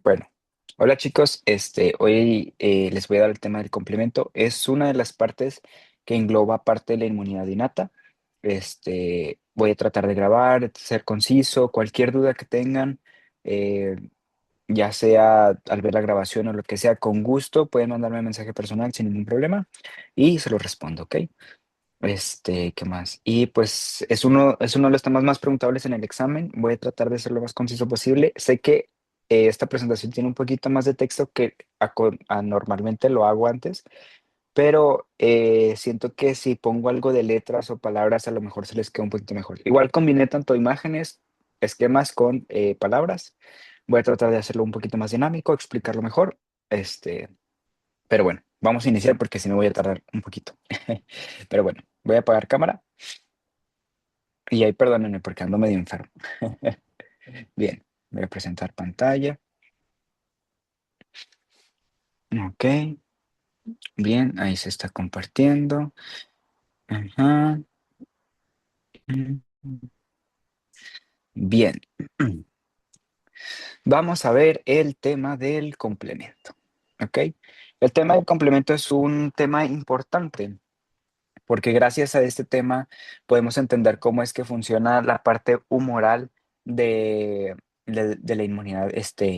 Bueno, hola chicos, hoy les voy a dar el tema del complemento. Es una de las partes que engloba parte de la inmunidad innata. Voy a tratar de grabar, ser conciso, cualquier duda que tengan, eh, ya sea al ver la grabación o lo que sea, con gusto pueden mandarme un mensaje personal sin ningún problema y se lo respondo, ¿ok? ¿Qué más? Y pues es uno de los temas más preguntables en el examen. Voy a tratar de ser lo más conciso posible. Sé que esta presentación tiene un poquito más de texto que normalmente lo hago antes, pero siento que si pongo algo de letras o palabras, a lo mejor se les queda un poquito mejor. Igual combiné tanto imágenes, esquemas con palabras. Voy a tratar de hacerlo un poquito más dinámico, explicarlo mejor. Este, pero bueno, vamos a iniciar porque si no voy a tardar un poquito. Pero bueno, voy a apagar cámara y ahí perdónenme porque ando medio enfermo. Bien, voy a presentar pantalla. Ok, bien, ahí se está compartiendo. Ajá. Bien, vamos a ver el tema del complemento. Ok, el tema del complemento es un tema importante porque gracias a este tema podemos entender cómo es que funciona la parte humoral de la inmunidad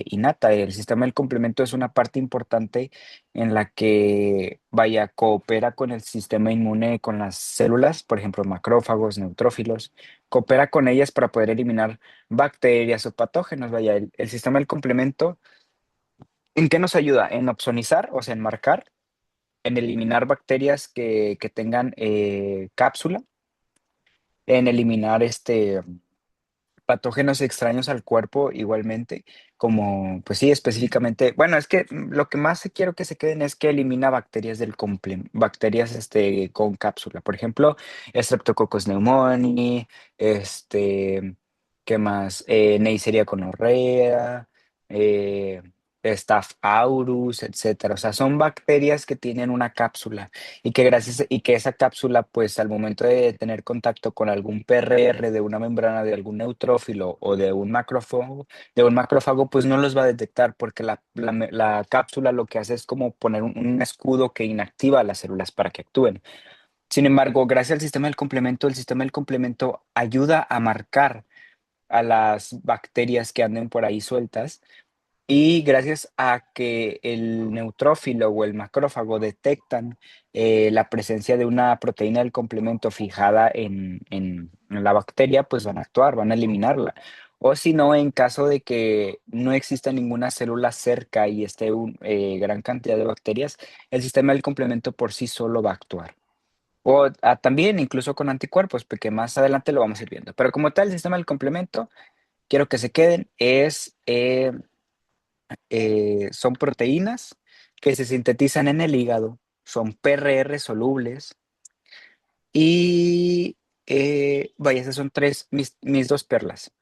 innata. El sistema del complemento es una parte importante en la que, vaya, coopera con el sistema inmune, con las células, por ejemplo, macrófagos, neutrófilos, coopera con ellas para poder eliminar bacterias o patógenos. Vaya, el sistema del complemento, ¿en qué nos ayuda? En opsonizar, o sea, en marcar, en eliminar bacterias que tengan cápsula, en eliminar patógenos extraños al cuerpo igualmente, como, pues sí, específicamente, bueno, es que lo que más quiero que se queden es que elimina bacterias bacterias con cápsula, por ejemplo, Streptococcus pneumoniae, ¿qué más? Neisseria gonorrea, eh, Staph aureus, etcétera. O sea, son bacterias que tienen una cápsula y que esa cápsula, pues al momento de tener contacto con algún PRR de una membrana de algún neutrófilo o de un macrófago, pues no los va a detectar porque la cápsula lo que hace es como poner un escudo que inactiva a las células para que actúen. Sin embargo, gracias al sistema del complemento, el sistema del complemento ayuda a marcar a las bacterias que anden por ahí sueltas y gracias a que el neutrófilo o el macrófago detectan la presencia de una proteína del complemento fijada en la bacteria, pues van a actuar, van a eliminarla. O si no, en caso de que no exista ninguna célula cerca y esté gran cantidad de bacterias, el sistema del complemento por sí solo va a actuar. O también incluso con anticuerpos, porque más adelante lo vamos a ir viendo. Pero como tal, el sistema del complemento, quiero que se queden, son proteínas que se sintetizan en el hígado, son PRR solubles y vaya, esas son mis dos perlas.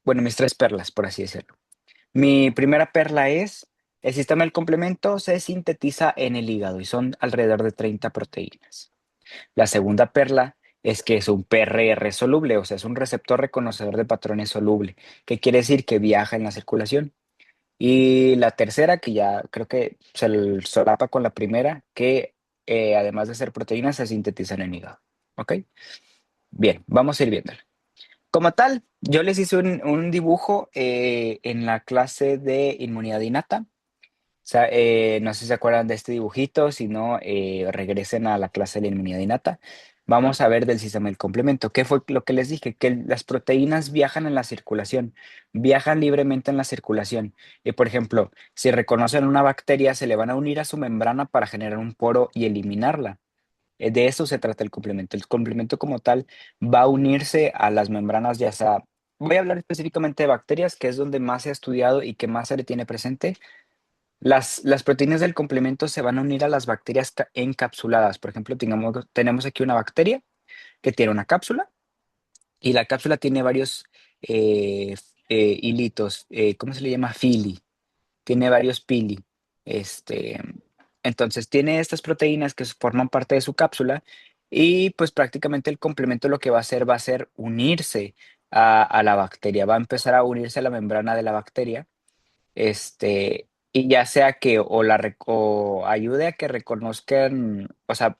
Bueno, mis tres perlas, por así decirlo. Mi primera perla es, el sistema del complemento se sintetiza en el hígado y son alrededor de 30 proteínas. La segunda perla es que es un PRR soluble, o sea, es un receptor reconocedor de patrones soluble, que quiere decir que viaja en la circulación. Y la tercera, que ya creo que solapa con la primera, que además de ser proteínas, se sintetizan en hígado. ¿Ok? Bien, vamos a ir viéndolo. Como tal, yo les hice un dibujo en la clase de inmunidad innata. O sea, no sé si se acuerdan de este dibujito, si no, regresen a la clase de la inmunidad innata. Vamos a ver del sistema del complemento. ¿Qué fue lo que les dije? Que las proteínas viajan en la circulación, viajan libremente en la circulación. Y por ejemplo, si reconocen una bacteria, se le van a unir a su membrana para generar un poro y eliminarla. De eso se trata el complemento. El complemento como tal va a unirse a las membranas, ya sea, voy a hablar específicamente de bacterias, que es donde más se ha estudiado y que más se le tiene presente. Las proteínas del complemento se van a unir a las bacterias encapsuladas. Por ejemplo, tenemos aquí una bacteria que tiene una cápsula y la cápsula tiene varios hilitos. ¿Cómo se le llama? Fili. Tiene varios pili. Este, entonces tiene estas proteínas que forman parte de su cápsula y pues prácticamente el complemento lo que va a ser unirse a la bacteria. Va a empezar a unirse a la membrana de la bacteria y ya sea que o ayude a que reconozcan, o sea,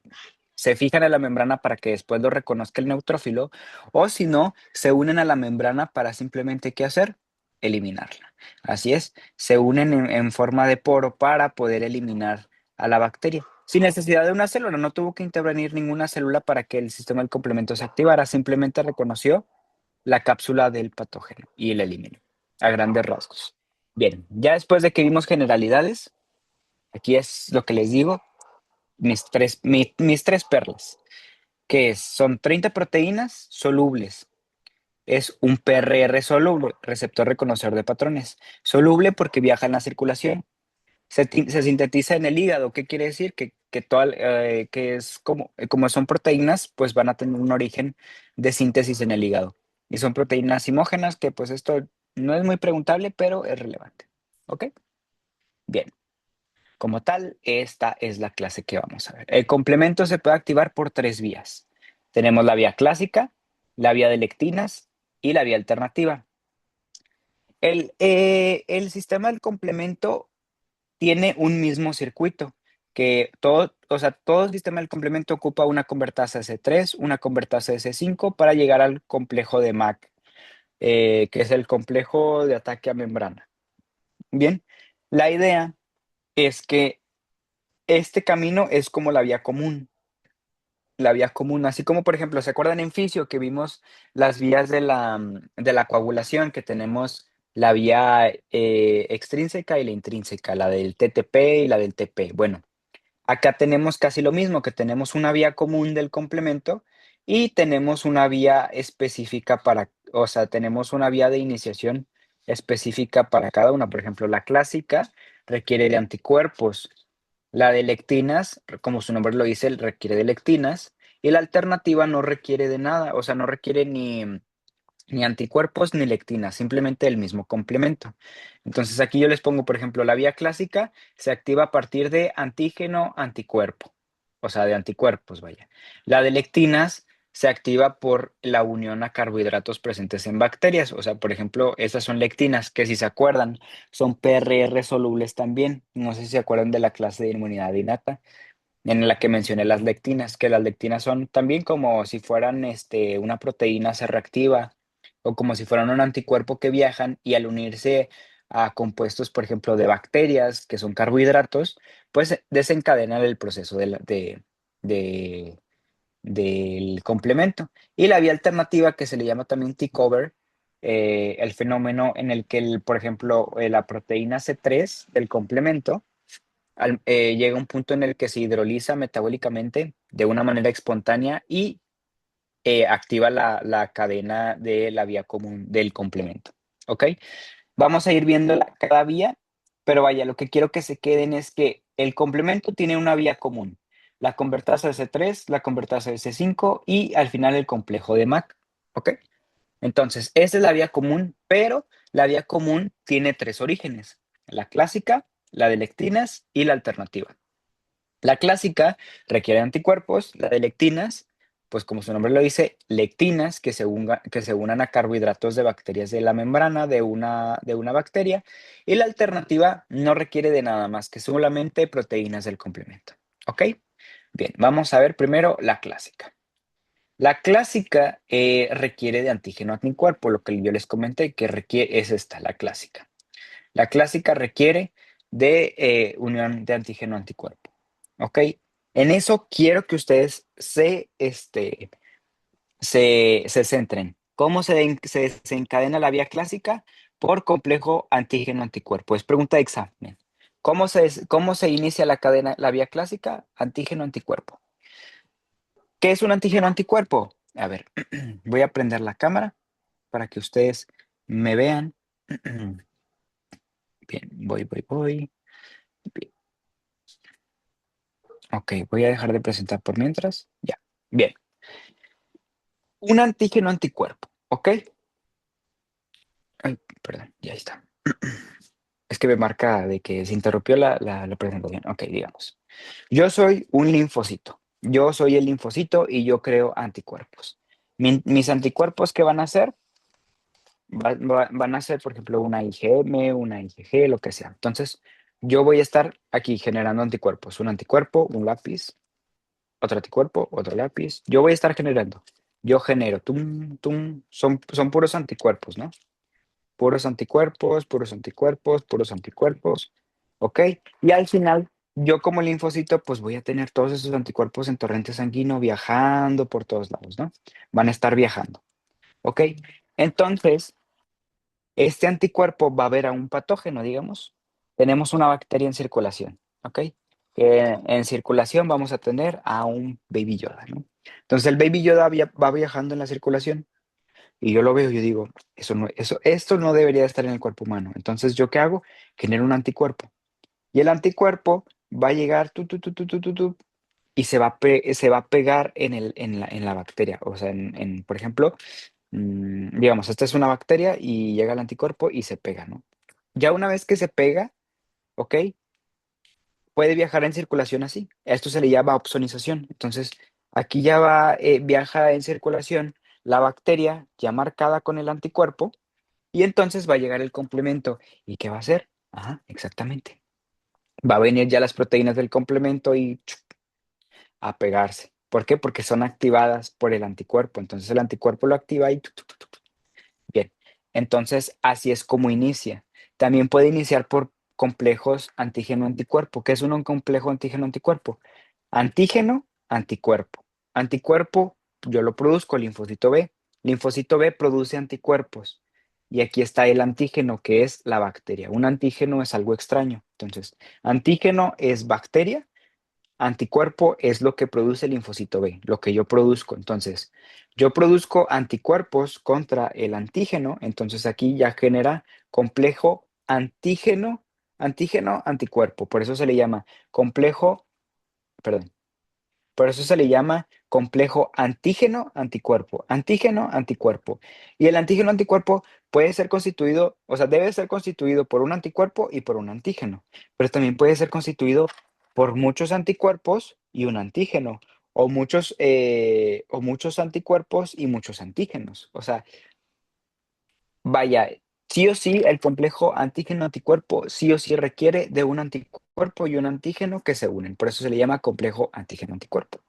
se fijan en la membrana para que después lo reconozca el neutrófilo, o si no, se unen a la membrana para simplemente, ¿qué hacer? Eliminarla. Así es, se unen en forma de poro para poder eliminar a la bacteria. Sin necesidad de una célula, no tuvo que intervenir ninguna célula para que el sistema del complemento se activara, simplemente reconoció la cápsula del patógeno y la eliminó a grandes rasgos. Bien, ya después de que vimos generalidades, aquí es lo que les digo, mis tres perlas, que son 30 proteínas solubles. Es un PRR soluble, receptor reconocedor de patrones. Soluble porque viaja en la circulación. Se sintetiza en el hígado. ¿Qué quiere decir? Que es como son proteínas, pues van a tener un origen de síntesis en el hígado. Y son proteínas simógenas, que pues esto no es muy preguntable, pero es relevante. ¿Ok? Bien. Como tal, esta es la clase que vamos a ver. El complemento se puede activar por tres vías. Tenemos la vía clásica, la vía de lectinas y la vía alternativa. El sistema del complemento tiene un mismo circuito, que todo el sistema del complemento ocupa una convertasa S3, una convertasa S5 para llegar al complejo de MAC, que es el complejo de ataque a membrana. Bien, la idea es que este camino es como la vía común, así como por ejemplo, ¿se acuerdan en fisio que vimos las vías de la coagulación, que tenemos la vía extrínseca y la intrínseca, la del TTP y la del TP? Bueno, acá tenemos casi lo mismo, que tenemos una vía común del complemento y tenemos una vía específica o sea, tenemos una vía de iniciación específica para cada una. Por ejemplo, la clásica requiere de anticuerpos, la de lectinas, como su nombre lo dice, requiere de lectinas, y la alternativa no requiere de nada, o sea, no requiere ni anticuerpos ni lectinas, simplemente el mismo complemento. Entonces aquí yo les pongo, por ejemplo, la vía clásica se activa a partir de antígeno-anticuerpo, o sea, de anticuerpos, vaya. La de lectinas se activa por la unión a carbohidratos presentes en bacterias, o sea, por ejemplo, esas son lectinas que, si se acuerdan, son PRR solubles también. No sé si se acuerdan de la clase de inmunidad innata en la que mencioné las lectinas, que las lectinas son también como si fueran una proteína C reactiva, o como si fueran un anticuerpo que viajan, y al unirse a compuestos, por ejemplo, de bacterias, que son carbohidratos, pues desencadenan el proceso de- del complemento. Y la vía alternativa, que se le llama también T-cover, el fenómeno en el que, por ejemplo, la proteína C3 del complemento llega un punto en el que se hidroliza metabólicamente de una manera espontánea y activa la cadena de la vía común del complemento. ¿Ok? Vamos a ir viendo cada vía, pero vaya, lo que quiero que se queden es que el complemento tiene una vía común: la convertasa S3, la convertasa S5 y al final el complejo de MAC. ¿Ok? Entonces, esa es la vía común, pero la vía común tiene tres orígenes: la clásica, la de lectinas y la alternativa. La clásica requiere anticuerpos, la de lectinas, pues como su nombre lo dice, lectinas que se unan a carbohidratos de bacterias de la membrana de una bacteria, y la alternativa no requiere de nada más que solamente proteínas del complemento. ¿Ok? Bien, vamos a ver primero la clásica. La clásica requiere de antígeno anticuerpo, lo que yo les comenté que requiere es esta, la clásica. La clásica requiere de unión de antígeno anticuerpo. ¿Ok? En eso quiero que ustedes se centren. ¿Cómo se desencadena la vía clásica? Por complejo antígeno anticuerpo. Es pregunta de examen. ¿Cómo se inicia la cadena, la vía clásica? Antígeno anticuerpo. ¿Qué es un antígeno anticuerpo? A ver, voy a prender la cámara para que ustedes me vean. Bien, voy. Bien. Ok, voy a dejar de presentar por mientras. Ya. Bien. Un antígeno anticuerpo, ¿ok? Ay, perdón, ya está. Es que me marca de que se interrumpió la presentación. Ok, digamos. Yo soy un linfocito. Yo soy el linfocito y yo creo anticuerpos. Mis anticuerpos, ¿qué van a hacer? van a ser, por ejemplo, una IgM, una IgG, lo que sea. Entonces, yo voy a estar aquí generando anticuerpos. Un anticuerpo, un lápiz, otro anticuerpo, otro lápiz. Yo voy a estar generando. Yo genero, tum, tum, son puros anticuerpos, ¿no? Puros anticuerpos, puros anticuerpos, puros anticuerpos. ¿Ok? Y al final, yo como linfocito, pues voy a tener todos esos anticuerpos en torrente sanguíneo viajando por todos lados, ¿no? Van a estar viajando. ¿Ok? Entonces, este anticuerpo va a ver a un patógeno, digamos. Tenemos una bacteria en circulación, ¿ok? En circulación vamos a tener a un Baby Yoda, ¿no? Entonces el Baby Yoda va viajando en la circulación y yo lo veo y yo digo, esto no debería estar en el cuerpo humano. Entonces, ¿yo qué hago? Genero un anticuerpo. Y el anticuerpo va a llegar y se va a pegar en la bacteria. O sea, por ejemplo, digamos, esta es una bacteria y llega el anticuerpo y se pega, ¿no? Ya una vez que se pega, ¿ok? Puede viajar en circulación así. A esto se le llama opsonización. Entonces, aquí ya viaja en circulación la bacteria ya marcada con el anticuerpo y entonces va a llegar el complemento. ¿Y qué va a hacer? Ajá, exactamente. Va a venir ya las proteínas del complemento y a pegarse. ¿Por qué? Porque son activadas por el anticuerpo. Entonces el anticuerpo lo activa y bien, entonces así es como inicia. También puede iniciar por complejos antígeno-anticuerpo. ¿Qué es un complejo antígeno-anticuerpo? Antígeno, anticuerpo. Anticuerpo, yo lo produzco, linfocito B. Linfocito B produce anticuerpos. Y aquí está el antígeno, que es la bacteria. Un antígeno es algo extraño. Entonces, antígeno es bacteria. Anticuerpo es lo que produce el linfocito B, lo que yo produzco. Entonces, yo produzco anticuerpos contra el antígeno, entonces aquí ya genera complejo antígeno, antígeno, anticuerpo. Por eso se le llama complejo, perdón, por eso se le llama complejo antígeno-anticuerpo. Antígeno-anticuerpo. Y el antígeno-anticuerpo puede ser constituido, o sea, debe ser constituido por un anticuerpo y por un antígeno. Pero también puede ser constituido por muchos anticuerpos y un antígeno. O muchos anticuerpos y muchos antígenos. O sea, vaya, sí o sí, el complejo antígeno-anticuerpo sí o sí requiere de un anticuerpo y un antígeno que se unen. Por eso se le llama complejo antígeno-anticuerpo.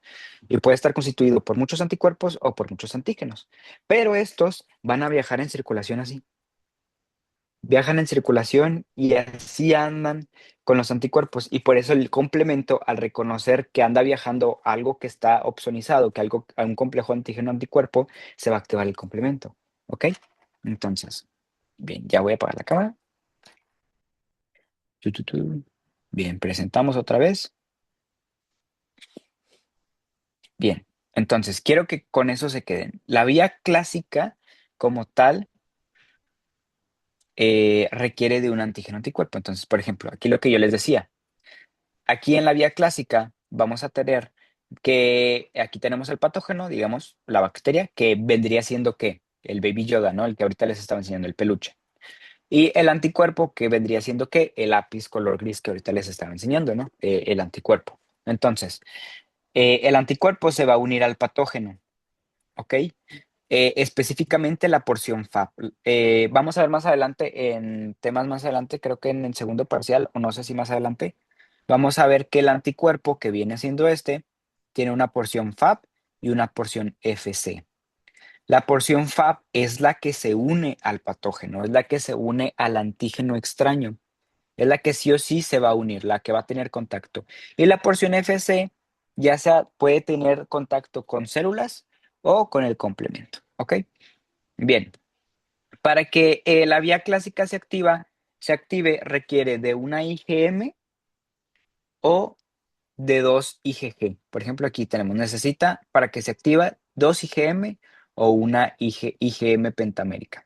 Y puede estar constituido por muchos anticuerpos o por muchos antígenos. Pero estos van a viajar en circulación así. Viajan en circulación y así andan con los anticuerpos. Y por eso el complemento, al reconocer que anda viajando algo que está opsonizado, que a un complejo antígeno-anticuerpo, se va a activar el complemento. ¿Ok? Entonces, bien, ya voy a apagar la cámara. Tu. Bien, presentamos otra vez. Bien, entonces quiero que con eso se queden. La vía clásica como tal requiere de un antígeno anticuerpo. Entonces, por ejemplo, aquí lo que yo les decía, aquí en la vía clásica vamos a tener que aquí tenemos el patógeno, digamos, la bacteria, que vendría siendo ¿qué? El Baby Yoda, ¿no? El que ahorita les estaba enseñando, el peluche. Y el anticuerpo, que vendría siendo ¿qué? El lápiz color gris que ahorita les estaba enseñando, ¿no? El anticuerpo. Entonces, el anticuerpo se va a unir al patógeno, ¿ok? Específicamente la porción FAP. Vamos a ver más adelante en temas más adelante, creo que en el segundo parcial, o no sé si más adelante, vamos a ver que el anticuerpo que viene siendo tiene una porción FAP y una porción FC. La porción FAP es la que se une al patógeno, es la que se une al antígeno extraño, es la que sí o sí se va a unir, la que va a tener contacto. Y la porción FC ya sea puede tener contacto con células o con el complemento, ¿ok? Bien, para que la vía clásica se active requiere de una IgM o de dos IgG. Por ejemplo, aquí necesita para que se activa dos IgM o una IgM pentamérica,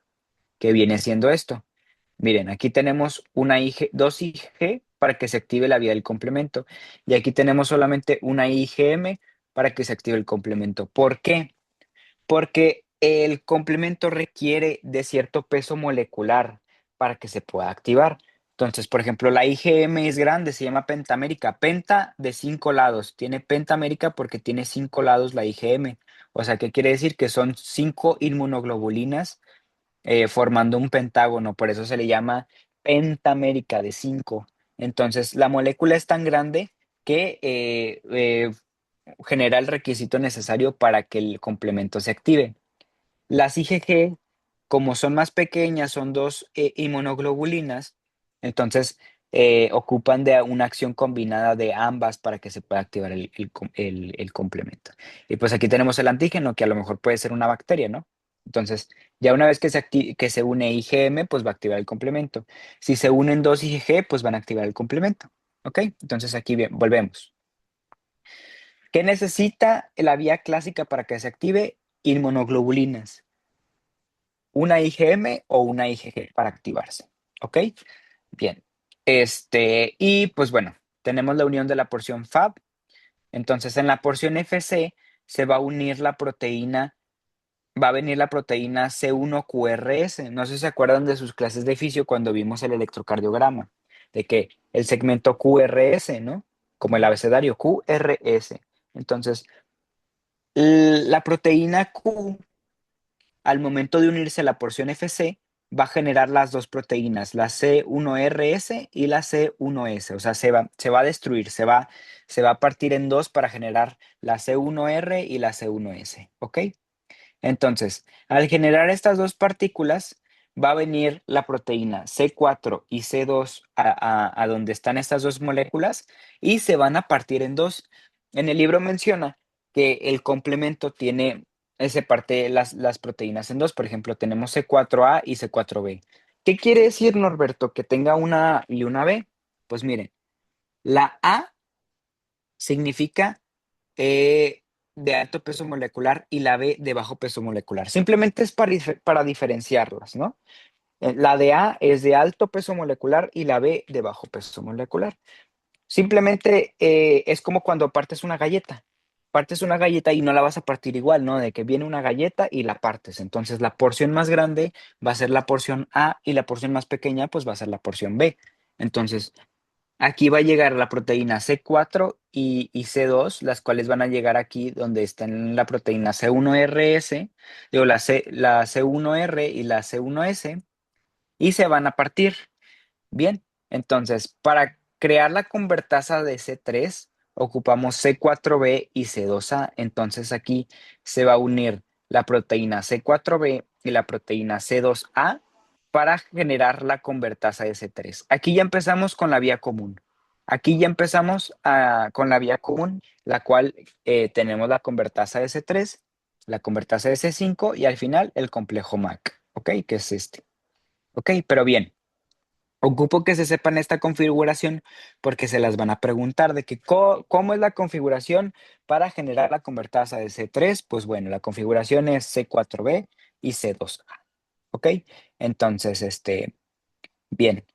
que viene siendo esto. Miren, aquí tenemos dos IgG para que se active la vía del complemento y aquí tenemos solamente una IgM para que se active el complemento. ¿Por qué? Porque el complemento requiere de cierto peso molecular para que se pueda activar. Entonces, por ejemplo, la IgM es grande, se llama pentamérica. Penta de 5 lados. Tiene pentamérica porque tiene 5 lados la IgM. O sea, ¿qué quiere decir? Que son 5 inmunoglobulinas formando un pentágono, por eso se le llama pentamérica de 5. Entonces, la molécula es tan grande que genera el requisito necesario para que el complemento se active. Las IgG, como son más pequeñas, son dos inmunoglobulinas, entonces ocupan de una acción combinada de ambas para que se pueda activar el complemento. Y pues aquí tenemos el antígeno, que a lo mejor puede ser una bacteria, ¿no? Entonces, ya una vez que se une IgM, pues va a activar el complemento. Si se unen dos IgG, pues van a activar el complemento. ¿Ok? Entonces aquí bien, volvemos. ¿Qué necesita la vía clásica para que se active? Inmunoglobulinas. Una IgM o una IgG para activarse, ¿ok? Bien. Y pues bueno, tenemos la unión de la porción Fab. Entonces, en la porción FC se va a unir la proteína, va a venir la proteína C1QRS. No sé si se acuerdan de sus clases de fisio cuando vimos el electrocardiograma, de que el segmento QRS, ¿no? Como el abecedario QRS. Entonces, la proteína Q al momento de unirse a la porción FC, va a generar las dos proteínas, la C1RS y la C1S. O sea, se va a destruir, se va a partir en dos para generar la C1R y la C1S. ¿Ok? Entonces, al generar estas dos partículas, va a venir la proteína C4 y C2 a donde están estas dos moléculas y se van a partir en dos. En el libro menciona que el complemento tiene, se parte las proteínas en dos. Por ejemplo, tenemos C4A y C4B. ¿Qué quiere decir, Norberto? Que tenga una A y una B. Pues miren, la A significa de alto peso molecular y la B de bajo peso molecular. Simplemente es para diferenciarlas, ¿no? La de A es de alto peso molecular y la B de bajo peso molecular. Simplemente es como cuando partes una galleta. Partes una galleta y no la vas a partir igual, ¿no? De que viene una galleta y la partes. Entonces la porción más grande va a ser la porción A y la porción más pequeña pues va a ser la porción B. Entonces aquí va a llegar la proteína C4 y C2, las cuales van a llegar aquí donde está en la proteína C1RS, digo, la C1R y la C1S, y se van a partir. Bien, entonces, para crear la convertasa de C3, ocupamos C4B y C2A. Entonces aquí se va a unir la proteína C4B y la proteína C2A para generar la convertasa de C3. Aquí ya empezamos con la vía común. Aquí ya empezamos con la vía común, la cual tenemos la convertasa de C3, la convertasa de C5 y al final el complejo MAC, ¿ok? Que es este. ¿Ok? Pero bien. Ocupo que se sepan esta configuración porque se las van a preguntar de que cómo es la configuración para generar la convertasa de C3. Pues bueno, la configuración es C4B y C2A. ¿Ok? Entonces, bien.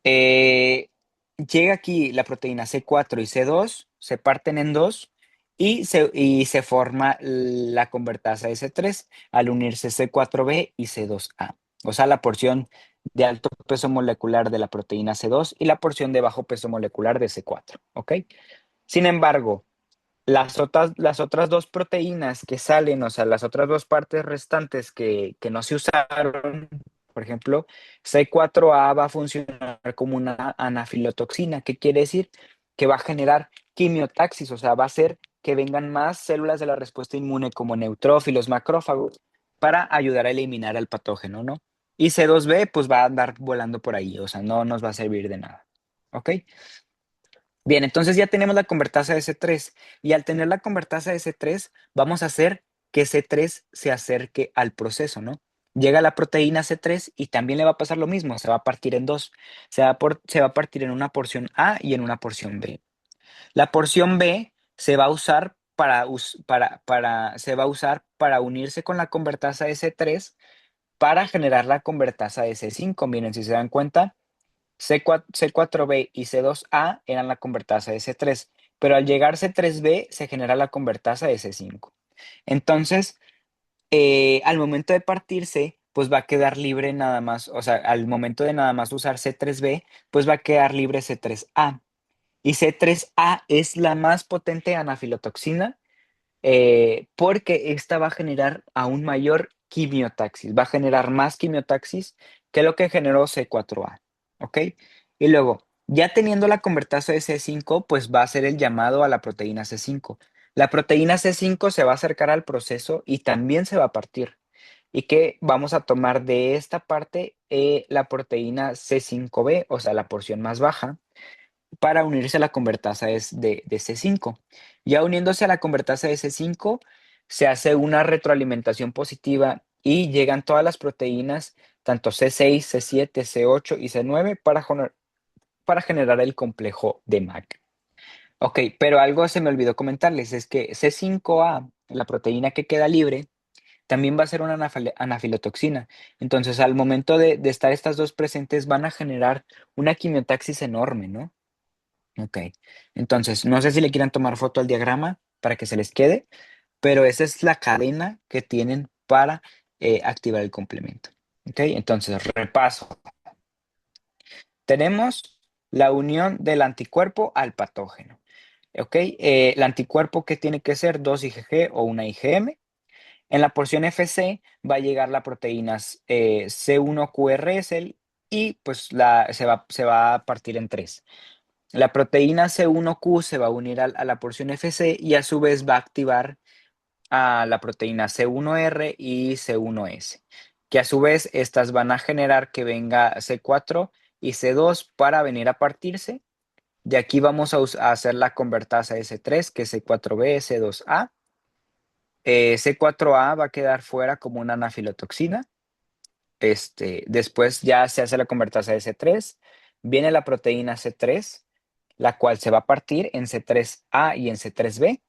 Llega aquí la proteína C4 y C2, se parten en dos y se forma la convertasa de C3 al unirse C4B y C2A. O sea, la porción de alto peso molecular de la proteína C2 y la porción de bajo peso molecular de C4. ¿Ok? Sin embargo, las otras dos proteínas que salen, o sea, las otras dos partes restantes que no se usaron, por ejemplo, C4A va a funcionar como una anafilotoxina. ¿Qué quiere decir? Que va a generar quimiotaxis, o sea, va a hacer que vengan más células de la respuesta inmune como neutrófilos, macrófagos, para ayudar a eliminar al patógeno, ¿no? Y C2B, pues va a andar volando por ahí, o sea, no nos va a servir de nada. ¿Ok? Bien, entonces ya tenemos la convertasa de C3 y al tener la convertasa de C3 vamos a hacer que C3 se acerque al proceso, ¿no? Llega la proteína C3 y también le va a pasar lo mismo, se va a partir en dos, se va a partir en una porción A y en una porción B. La porción B se va a usar se va a usar para unirse con la convertasa de C3 para generar la convertasa de C5. Miren, si se dan cuenta, C4B y C2A eran la convertasa de C3, pero al llegar C3B se genera la convertasa de C5. Entonces, al momento de partirse, pues va a quedar libre nada más, o sea, al momento de nada más usar C3B, pues va a quedar libre C3A. Y C3A es la más potente anafilotoxina porque esta va a generar aún mayor quimiotaxis, va a generar más quimiotaxis que lo que generó C4A, ¿ok? Y luego, ya teniendo la convertasa de C5, pues va a hacer el llamado a la proteína C5. La proteína C5 se va a acercar al proceso y también se va a partir. Y que vamos a tomar de esta parte la proteína C5b, o sea, la porción más baja, para unirse a la convertasa es de C5. Ya uniéndose a la convertasa de C5, se hace una retroalimentación positiva y llegan todas las proteínas, tanto C6, C7, C8 y C9, para generar el complejo de MAC. Ok, pero algo se me olvidó comentarles, es que C5a, la proteína que queda libre, también va a ser una anafilotoxina. Entonces, al momento de estar estas dos presentes, van a generar una quimiotaxis enorme, ¿no? Ok, entonces, no sé si le quieran tomar foto al diagrama para que se les quede, pero esa es la cadena que tienen para activar el complemento. Ok, entonces, repaso. Tenemos la unión del anticuerpo al patógeno. Ok, el anticuerpo que tiene que ser 2 IgG o una IgM. En la porción FC va a llegar la proteína C1QRS y pues se va a partir en tres. La proteína C1Q se va a unir a la porción FC y a su vez va a activar a la proteína C1R y C1S, que a su vez estas van a generar que venga C4 y C2 para venir a partirse. De aquí vamos a hacer la convertasa S3, que es C4B, C2A. C4A va a quedar fuera como una anafilotoxina. Después ya se hace la convertasa de C3, viene la proteína C3, la cual se va a partir en C3A y en C3B.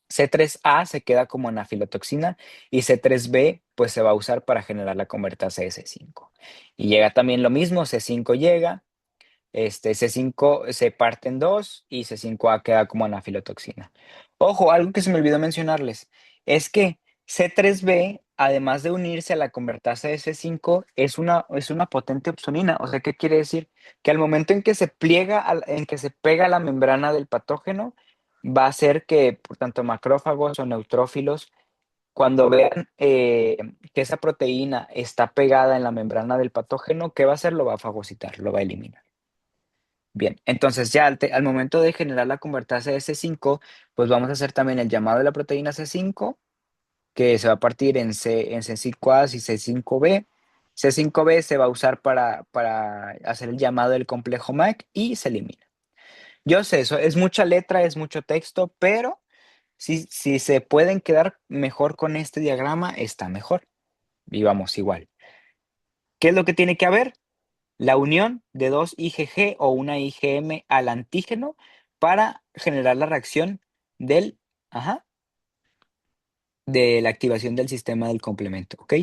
C3A se queda como anafilotoxina y C3B pues se va a usar para generar la convertasa de C5. Y llega también lo mismo, C5 llega, C5 se parte en dos y C5A queda como anafilotoxina. Ojo, algo que se me olvidó mencionarles es que C3B, además de unirse a la convertasa de C5, es una potente opsonina. O sea, ¿qué quiere decir? Que al momento en que se pliega, en que se pega a la membrana del patógeno, va a hacer que por tanto macrófagos o neutrófilos, cuando vean que esa proteína está pegada en la membrana del patógeno, ¿qué va a hacer? Lo va a fagocitar, lo va a eliminar. Bien, entonces ya al momento de generar la convertasa de C5, pues vamos a hacer también el llamado de la proteína C5, que se va a partir en C5A y C5B. C5B se va a usar para hacer el llamado del complejo MAC y se elimina. Yo sé, eso es mucha letra, es mucho texto, pero si se pueden quedar mejor con este diagrama, está mejor. Y vamos igual. ¿Qué es lo que tiene que haber? La unión de dos IgG o una IgM al antígeno para generar la reacción del, ajá, de la activación del sistema del complemento, ¿ok?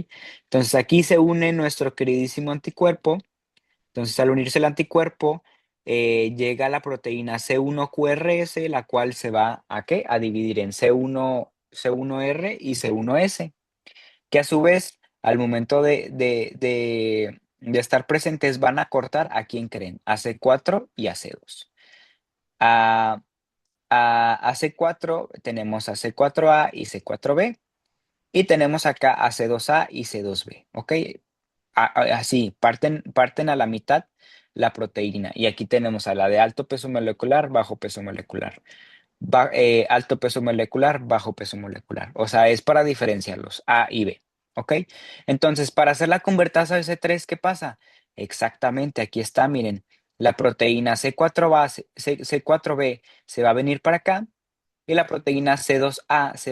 Entonces aquí se une nuestro queridísimo anticuerpo. Entonces al unirse el anticuerpo, llega la proteína C1QRS, la cual se va a ¿qué? A dividir en C1R y C1S, que a su vez, al momento de estar presentes, van a cortar a quién creen, a C4 y a C2. A C4 tenemos a C4A y C4B, y tenemos acá a C2A y C2B, ¿ok? Así, parten a la mitad la proteína, y aquí tenemos a la de alto peso molecular, bajo peso molecular. Alto peso molecular, bajo peso molecular. O sea, es para diferenciarlos, A y B. ¿Ok? Entonces, para hacer la convertasa de C3, ¿qué pasa? Exactamente, aquí está, miren, la proteína C4B se va a venir para acá y la proteína C2A se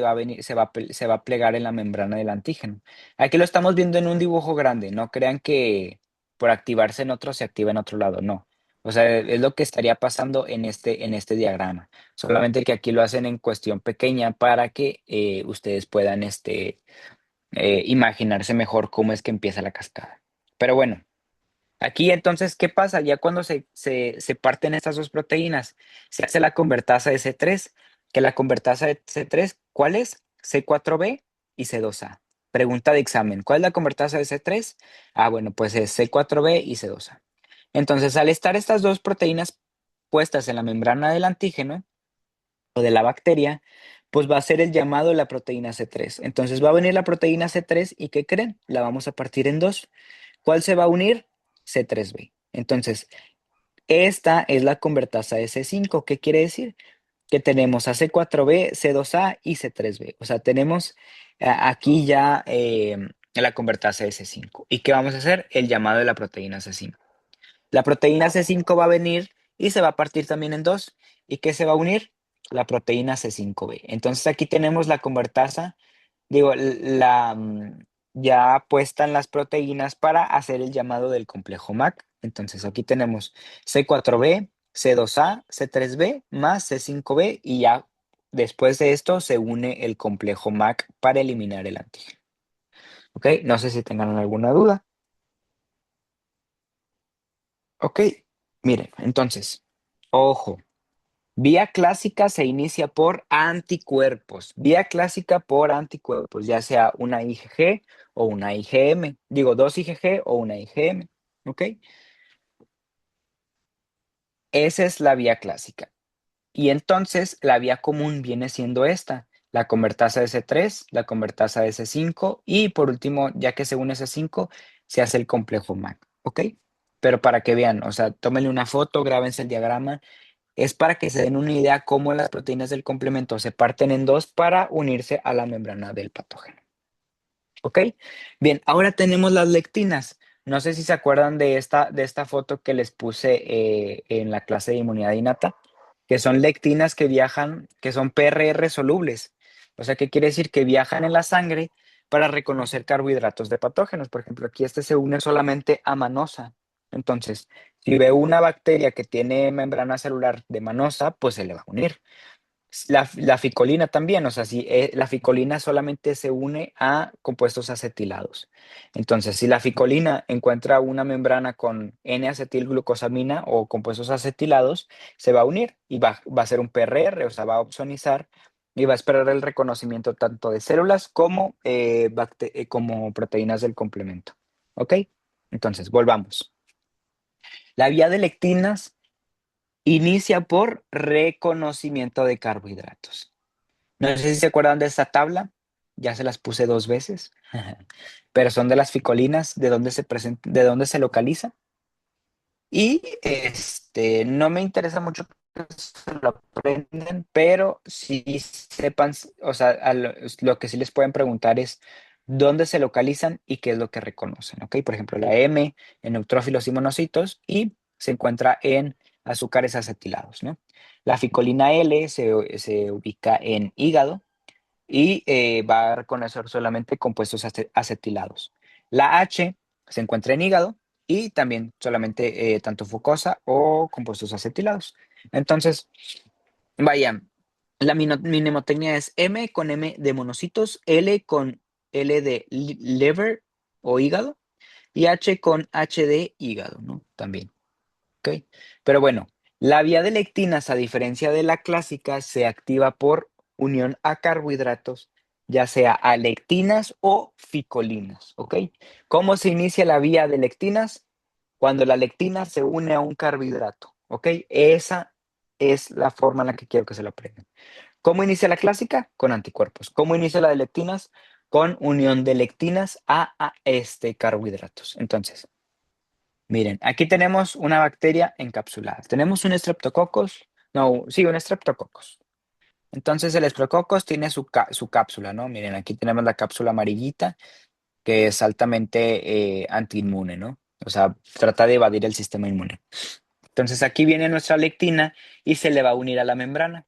va a plegar en la membrana del antígeno. Aquí lo estamos viendo en un dibujo grande, no crean que por activarse en otro se activa en otro lado, no. O sea, es lo que estaría pasando en este diagrama. Solamente que aquí lo hacen en cuestión pequeña para que ustedes puedan imaginarse mejor cómo es que empieza la cascada. Pero bueno, aquí entonces, ¿qué pasa? Ya cuando se parten estas dos proteínas, se hace la convertasa de C3, que la convertasa de C3, ¿cuál es? C4B y C2A. Pregunta de examen, ¿cuál es la convertasa de C3? Ah, bueno, pues es C4B y C2A. Entonces, al estar estas dos proteínas puestas en la membrana del antígeno o de la bacteria, pues va a ser el llamado de la proteína C3. Entonces va a venir la proteína C3 y ¿qué creen? La vamos a partir en dos. ¿Cuál se va a unir? C3b. Entonces, esta es la convertasa de C5. ¿Qué quiere decir? Que tenemos a C4b, C2a y C3b. O sea, tenemos aquí ya la convertasa de C5. ¿Y qué vamos a hacer? El llamado de la proteína C5. La proteína C5 va a venir y se va a partir también en dos. ¿Y qué se va a unir? La proteína C5b. Entonces aquí tenemos la convertasa, digo, ya puesta en las proteínas para hacer el llamado del complejo MAC. Entonces aquí tenemos C4b, C2a, C3b más C5b y ya después de esto se une el complejo MAC para eliminar el antígeno. ¿Ok? No sé si tengan alguna duda. Ok, miren, entonces, ojo. Vía clásica se inicia por anticuerpos. Vía clásica por anticuerpos, ya sea una IgG o una IgM. Digo, dos IgG o una IgM. ¿Ok? Esa es la vía clásica. Y entonces la vía común viene siendo esta. La convertasa de C3, la convertasa de C5 y por último, ya que se une C5, se hace el complejo MAC. ¿Ok? Pero para que vean, o sea, tómenle una foto, grábense el diagrama. Es para que se den una idea cómo las proteínas del complemento se parten en dos para unirse a la membrana del patógeno. ¿Ok? Bien, ahora tenemos las lectinas. No sé si se acuerdan de esta foto que les puse en la clase de inmunidad innata, que son lectinas que viajan, que son PRR solubles. O sea, ¿qué quiere decir? Que viajan en la sangre para reconocer carbohidratos de patógenos. Por ejemplo, aquí este se une solamente a manosa. Entonces, si veo una bacteria que tiene membrana celular de manosa, pues se le va a unir. La ficolina también, o sea, si la ficolina solamente se une a compuestos acetilados. Entonces, si la ficolina encuentra una membrana con N-acetilglucosamina o compuestos acetilados, se va a unir y va a ser un PRR, o sea, va a opsonizar y va a esperar el reconocimiento tanto de células como, como proteínas del complemento. ¿Ok? Entonces, volvamos. La vía de lectinas inicia por reconocimiento de carbohidratos. No sé si se acuerdan de esta tabla, ya se las puse 2 veces, pero son de las ficolinas, de dónde se localiza. Y, no me interesa mucho que se lo aprendan, pero sí sepan, o sea, lo que sí les pueden preguntar es dónde se localizan y qué es lo que reconocen, ¿ok? Por ejemplo, la M en neutrófilos y monocitos y se encuentra en azúcares acetilados, ¿no? La ficolina L se ubica en hígado y va a reconocer solamente compuestos acetilados. La H se encuentra en hígado y también solamente tanto fucosa o compuestos acetilados. Entonces, vaya, la mnemotecnia es M con M de monocitos, L con L de liver o hígado y H con H de hígado, ¿no? También. ¿Ok? Pero bueno, la vía de lectinas, a diferencia de la clásica, se activa por unión a carbohidratos, ya sea a lectinas o ficolinas. ¿Ok? ¿Cómo se inicia la vía de lectinas? Cuando la lectina se une a un carbohidrato. ¿Ok? Esa es la forma en la que quiero que se lo aprendan. ¿Cómo inicia la clásica? Con anticuerpos. ¿Cómo inicia la de lectinas? Con unión de lectinas a carbohidratos. Entonces, miren, aquí tenemos una bacteria encapsulada. Tenemos un Streptococcus, no, sí, un Streptococcus. Entonces el Streptococcus tiene su cápsula, ¿no? Miren, aquí tenemos la cápsula amarillita que es altamente antiinmune, ¿no? O sea, trata de evadir el sistema inmune. Entonces aquí viene nuestra lectina y se le va a unir a la membrana.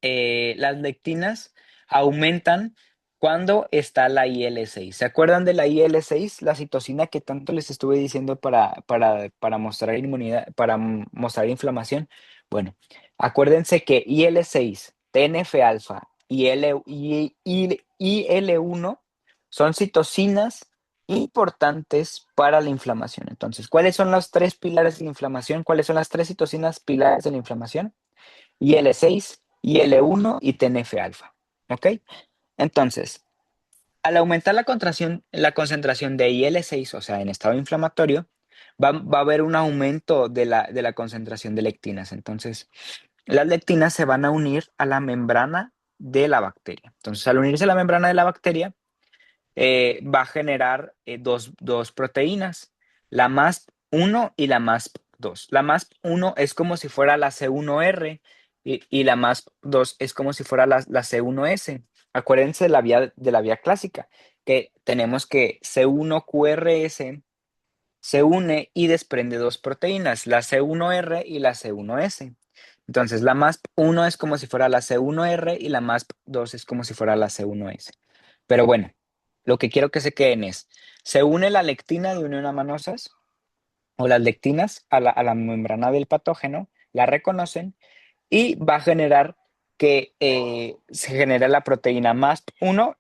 Las lectinas aumentan cuando está la IL-6. ¿Se acuerdan de la IL-6? La citosina que tanto les estuve diciendo para mostrar inmunidad, para mostrar inflamación. Bueno, acuérdense que IL-6, TNF-alfa y IL-1 son citocinas importantes para la inflamación. Entonces, ¿cuáles son los tres pilares de la inflamación? ¿Cuáles son las tres citocinas pilares de la inflamación? IL-6, IL-1 y TNF-alfa. ¿Ok? Entonces, al aumentar la concentración de IL-6, o sea, en estado inflamatorio, va a haber un aumento de la concentración de lectinas. Entonces, las lectinas se van a unir a la membrana de la bacteria. Entonces, al unirse a la membrana de la bacteria, va a generar dos proteínas, la MASP1 y la MASP2. La MASP1 es como si fuera la C1R y la MASP2 es como si fuera la C1S. Acuérdense de la vía clásica, que tenemos que C1QRS se une y desprende dos proteínas, la C1R y la C1S. Entonces, la MASP1 es como si fuera la C1R y la MASP2 es como si fuera la C1S. Pero bueno, lo que quiero que se queden es, se une la lectina de unión amanosas o las lectinas a la membrana del patógeno, la reconocen y va a generar que se genere la proteína MASP1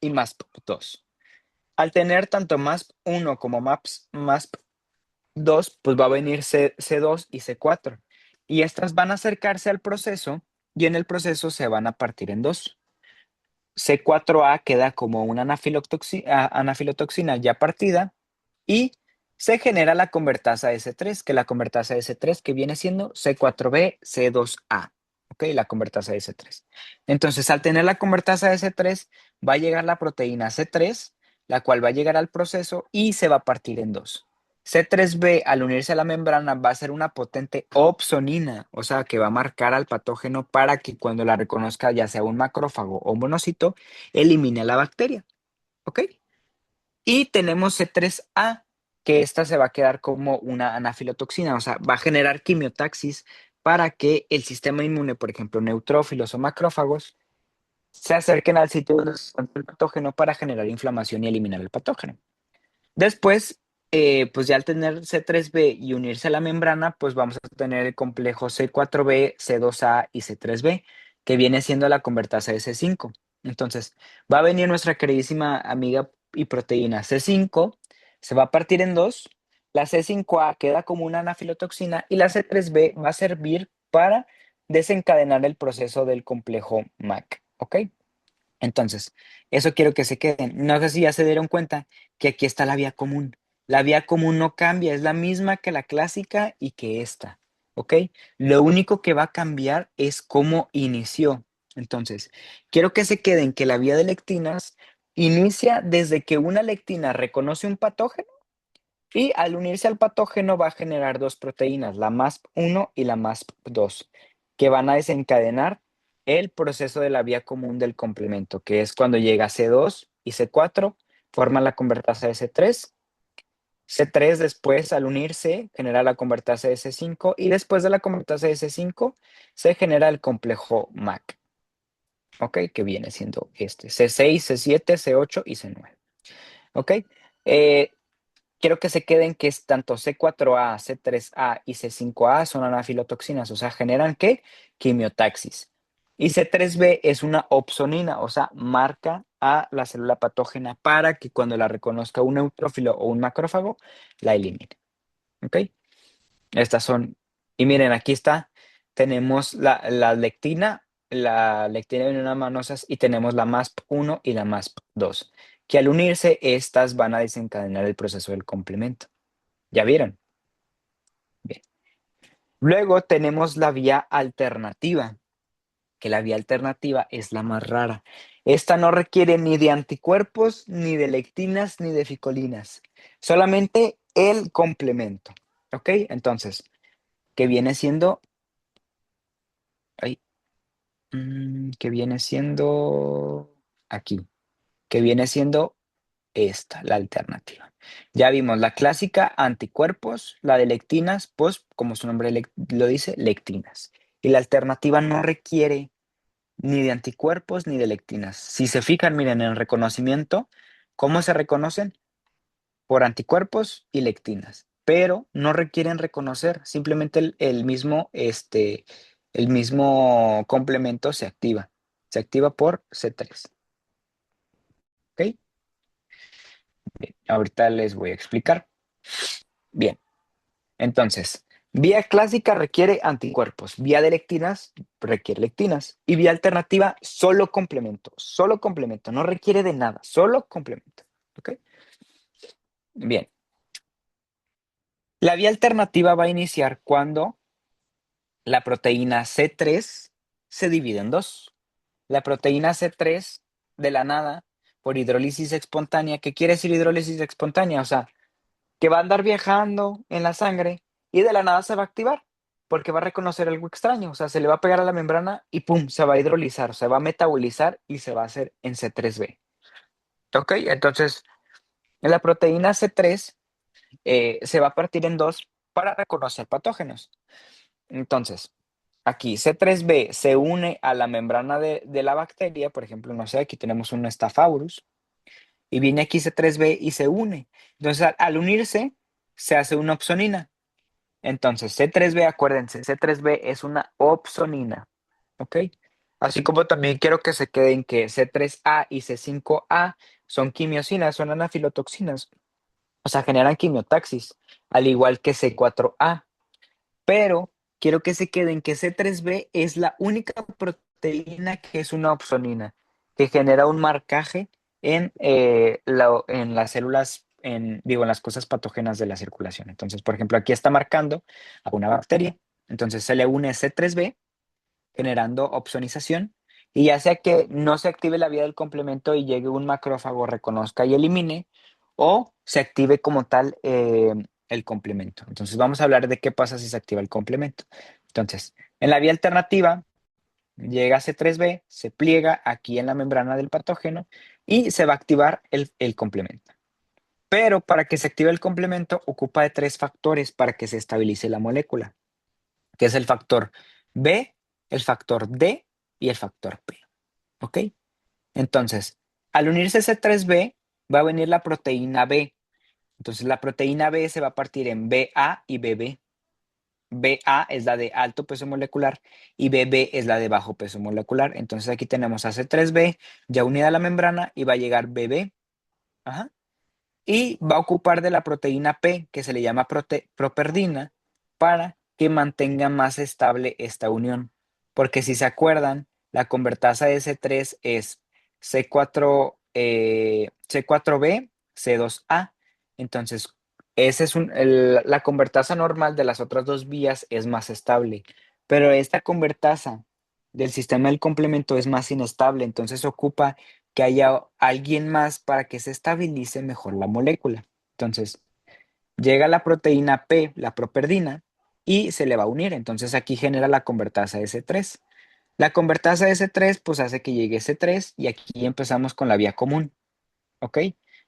y MASP2. Al tener tanto MASP1 como MASP2, pues va a venir C2 y C4. Y estas van a acercarse al proceso y en el proceso se van a partir en dos. C4A queda como una anafilotoxina ya partida y se genera la convertasa S3, que la convertasa S3 que viene siendo C4B, C2A. ¿Ok? La convertasa S3. Entonces, al tener la convertasa S3, va a llegar la proteína C3, la cual va a llegar al proceso y se va a partir en dos. C3B, al unirse a la membrana, va a ser una potente opsonina, o sea, que va a marcar al patógeno para que cuando la reconozca, ya sea un macrófago o un monocito, elimine a la bacteria. ¿Ok? Y tenemos C3A, que esta se va a quedar como una anafilotoxina, o sea, va a generar quimiotaxis para que el sistema inmune, por ejemplo, neutrófilos o macrófagos, se acerquen al sitio donde se encuentra el patógeno para generar inflamación y eliminar el patógeno. Después, pues ya al tener C3B y unirse a la membrana, pues vamos a tener el complejo C4B, C2A y C3B, que viene siendo la convertasa de C5. Entonces, va a venir nuestra queridísima amiga y proteína C5, se va a partir en dos, la C5A queda como una anafilotoxina y la C3B va a servir para desencadenar el proceso del complejo MAC. ¿Ok? Entonces, eso quiero que se queden. No sé si ya se dieron cuenta que aquí está la vía común. La vía común no cambia, es la misma que la clásica y que esta, ¿ok? Lo único que va a cambiar es cómo inició. Entonces, quiero que se queden que la vía de lectinas inicia desde que una lectina reconoce un patógeno y al unirse al patógeno va a generar dos proteínas, la MASP1 y la MASP2, que van a desencadenar el proceso de la vía común del complemento, que es cuando llega C2 y C4, forman la convertasa de C3. C3 después, al unirse, genera la convertasa de C5 y después de la convertasa de C5 se genera el complejo MAC, ¿ok? Que viene siendo este, C6, C7, C8 y C9, ¿ok? Eh, Quiero que se queden que es tanto C4A, C3A y C5A son anafilotoxinas, o sea, generan ¿qué? Quimiotaxis. Y C3B es una opsonina, o sea, marca a la célula patógena para que cuando la reconozca un neutrófilo o un macrófago, la elimine. ¿Ok? Estas son, y miren, aquí está, tenemos la lectina de manosas y tenemos la MASP1 y la MASP2, que al unirse, estas van a desencadenar el proceso del complemento. ¿Ya vieron? Bien. Luego tenemos la vía alternativa, que la vía alternativa es la más rara. Esta no requiere ni de anticuerpos, ni de lectinas, ni de ficolinas, solamente el complemento. ¿Ok? Entonces, que viene siendo, ay, que viene siendo aquí, que viene siendo esta, la alternativa. Ya vimos la clásica, anticuerpos, la de lectinas, pues como su nombre lo dice, lectinas. Y la alternativa no requiere ni de anticuerpos ni de lectinas. Si se fijan, miren, en el reconocimiento, ¿cómo se reconocen? Por anticuerpos y lectinas, pero no requieren reconocer, simplemente el mismo complemento se activa por C3. ¿Ok? Bien, ahorita les voy a explicar. Bien, entonces, vía clásica requiere anticuerpos, vía de lectinas requiere lectinas y vía alternativa solo complemento, no requiere de nada, solo complemento. ¿Ok? Bien, la vía alternativa va a iniciar cuando la proteína C3 se divide en dos. la proteína C3 de la nada por hidrólisis espontánea. ¿Qué quiere decir hidrólisis espontánea? O sea, que va a andar viajando en la sangre y de la nada se va a activar porque va a reconocer algo extraño. O sea, se le va a pegar a la membrana y ¡pum! Se va a hidrolizar, se va a metabolizar y se va a hacer en C3b. ¿Ok? Entonces, la proteína C3 se va a partir en dos para reconocer patógenos. Entonces, aquí C3b se une a la membrana de la bacteria, por ejemplo, no sé, aquí tenemos un Staphylococcus, y viene aquí C3b y se une. Entonces, al unirse, se hace una opsonina. Entonces, C3b, acuérdense, C3b es una opsonina, ¿ok? Así como también quiero que se queden que C3a y C5a son quimiosinas, son anafilotoxinas, o sea, generan quimiotaxis, al igual que C4a. Pero quiero que se queden que C3b es la única proteína que es una opsonina, que genera un marcaje en las células, digo, en las cosas patógenas de la circulación. Entonces, por ejemplo, aquí está marcando a una bacteria. Entonces se le une C3b generando opsonización, y ya sea que no se active la vía del complemento y llegue un macrófago, reconozca y elimine, o se active como tal el complemento. Entonces vamos a hablar de qué pasa si se activa el complemento. Entonces, en la vía alternativa, llega C3b, se pliega aquí en la membrana del patógeno y se va a activar el complemento. Pero para que se active el complemento, ocupa de tres factores para que se estabilice la molécula, que es el factor B, el factor D y el factor P. ¿Ok? Entonces, al unirse C3b, va a venir la proteína B. Entonces, la proteína B se va a partir en BA y BB. BA es la de alto peso molecular y BB es la de bajo peso molecular. Entonces, aquí tenemos a C3b ya unida a la membrana y va a llegar BB. Ajá. Y va a ocupar de la proteína P, que se le llama properdina, para que mantenga más estable esta unión. Porque si se acuerdan, la convertasa de C3 es C4b, C2a. Entonces, la convertasa normal de las otras dos vías es más estable, pero esta convertasa del sistema del complemento es más inestable, entonces ocupa que haya alguien más para que se estabilice mejor la molécula. Entonces, llega la proteína P, la properdina, y se le va a unir. Entonces, aquí genera la convertasa S3. La convertasa S3 pues hace que llegue S3 y aquí empezamos con la vía común, ¿ok?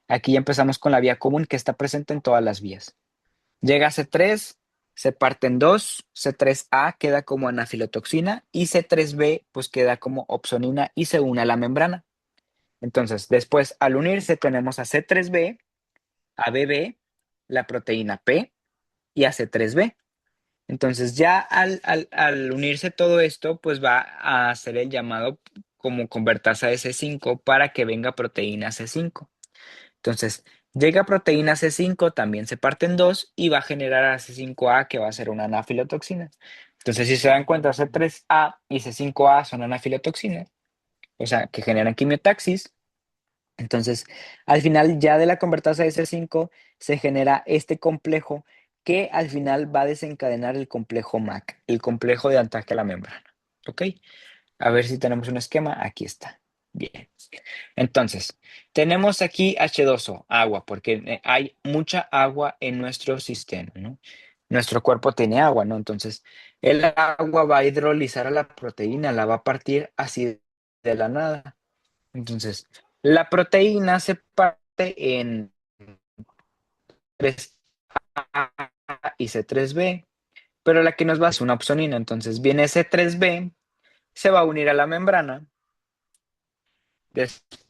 Aquí ya empezamos con la vía común que está presente en todas las vías. Llega C3, se parte en dos, C3A queda como anafilotoxina y C3B pues queda como opsonina y se une a la membrana. Entonces, después, al unirse, tenemos a C3b, a BB, la proteína P y a C3b. Entonces, ya al unirse todo esto, pues va a hacer el llamado como convertasa de C5 para que venga proteína C5. Entonces, llega proteína C5, también se parte en dos y va a generar a C5A, que va a ser una anafilotoxina. Entonces, si se dan cuenta, C3A y C5A son anafilotoxinas, o sea, que generan quimiotaxis. Entonces, al final ya de la convertasa de C5 se genera este complejo que al final va a desencadenar el complejo MAC, el complejo de ataque a la membrana. ¿Ok? A ver si tenemos un esquema. Aquí está. Bien. Entonces, tenemos aquí H2O, agua, porque hay mucha agua en nuestro sistema, ¿no? Nuestro cuerpo tiene agua, ¿no? Entonces, el agua va a hidrolizar a la proteína, la va a partir así de la nada. Entonces, la proteína se parte en 3A y C3b, pero la que nos va a hacer una opsonina. Entonces, viene C3b, se va a unir a la membrana. Después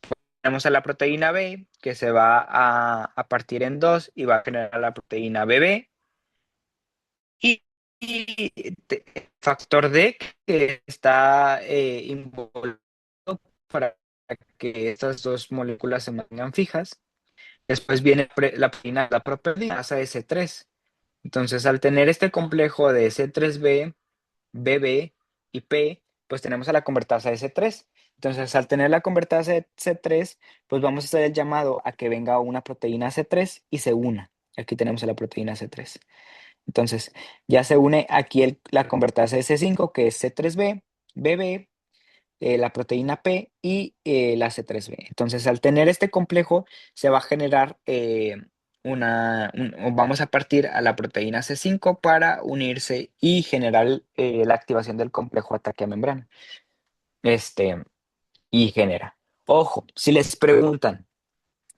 tenemos a la proteína B, que se va a partir en dos y va a generar la proteína BB. Y factor D, que está involucrado para que estas dos moléculas se mantengan fijas. Después viene la proteína, la properdinasa S3. Entonces, al tener este complejo de C3b, BB y P, pues tenemos a la convertasa S3. Entonces, al tener la convertasa C3, pues vamos a hacer el llamado a que venga una proteína C3 y se una. Aquí tenemos a la proteína C3. Entonces, ya se une aquí la convertasa S5, que es C3b, BB, la proteína P y la C3b. Entonces, al tener este complejo, se va a generar o vamos a partir a la proteína C5 para unirse y generar la activación del complejo ataque a membrana. Este, y genera. Ojo, si les preguntan,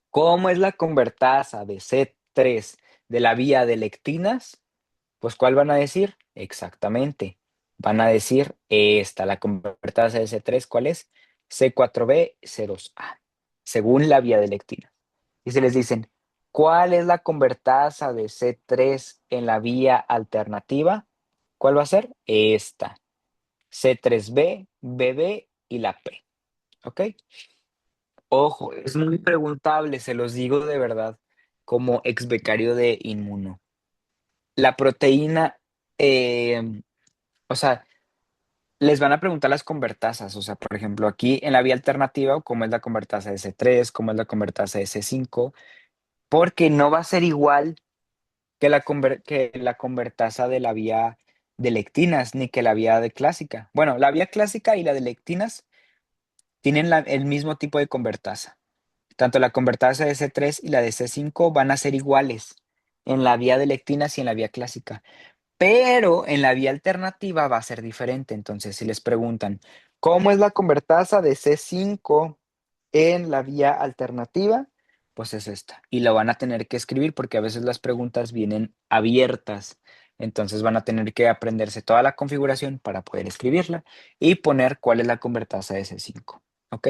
¿cómo es la convertasa de C3 de la vía de lectinas? Pues, ¿cuál van a decir? Exactamente. Van a decir esta, la convertasa de C3, ¿cuál es? C4b, C2a, según la vía de lectina. Y si les dicen, ¿cuál es la convertasa de C3 en la vía alternativa? ¿Cuál va a ser? Esta, C3b, bb y la P. ¿Ok? Ojo, es muy preguntable, se los digo de verdad, como ex becario de Inmuno. La proteína, o sea, les van a preguntar las convertasas, o sea, por ejemplo, aquí en la vía alternativa, cómo es la convertasa de C3, cómo es la convertasa de C5, porque no va a ser igual que la convertasa de la vía de lectinas, ni que la vía de clásica. Bueno, la vía clásica y la de lectinas tienen el mismo tipo de convertasa. Tanto la convertasa de C3 y la de C5 van a ser iguales en la vía de lectinas y en la vía clásica. Pero en la vía alternativa va a ser diferente. Entonces, si les preguntan, ¿cómo es la convertasa de C5 en la vía alternativa? Pues es esta. Y lo van a tener que escribir porque a veces las preguntas vienen abiertas. Entonces van a tener que aprenderse toda la configuración para poder escribirla y poner cuál es la convertasa de C5. ¿Ok?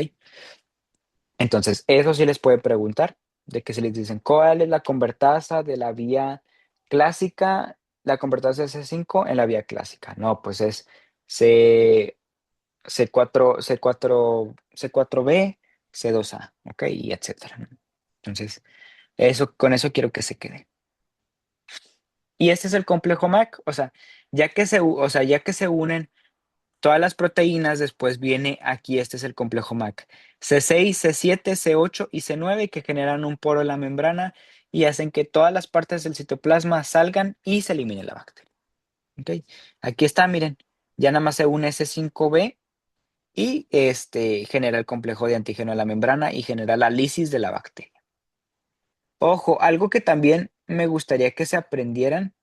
Entonces, eso sí les puede preguntar, de que si les dicen, ¿cuál es la convertasa de la vía clásica? La convertasa de C5 en la vía clásica. No, pues es C, C4b, C2a, ¿ok? Y etcétera, ¿no? Entonces, con eso quiero que se quede. Y este es el complejo MAC, o sea, ya que se unen todas las proteínas, después viene aquí, este es el complejo MAC. C6, C7, C8 y C9 que generan un poro en la membrana y hacen que todas las partes del citoplasma salgan y se elimine la bacteria. ¿Ok? Aquí está, miren, ya nada más se une C5b y genera el complejo de antígeno a la membrana y genera la lisis de la bacteria. Ojo, algo que también me gustaría que se aprendieran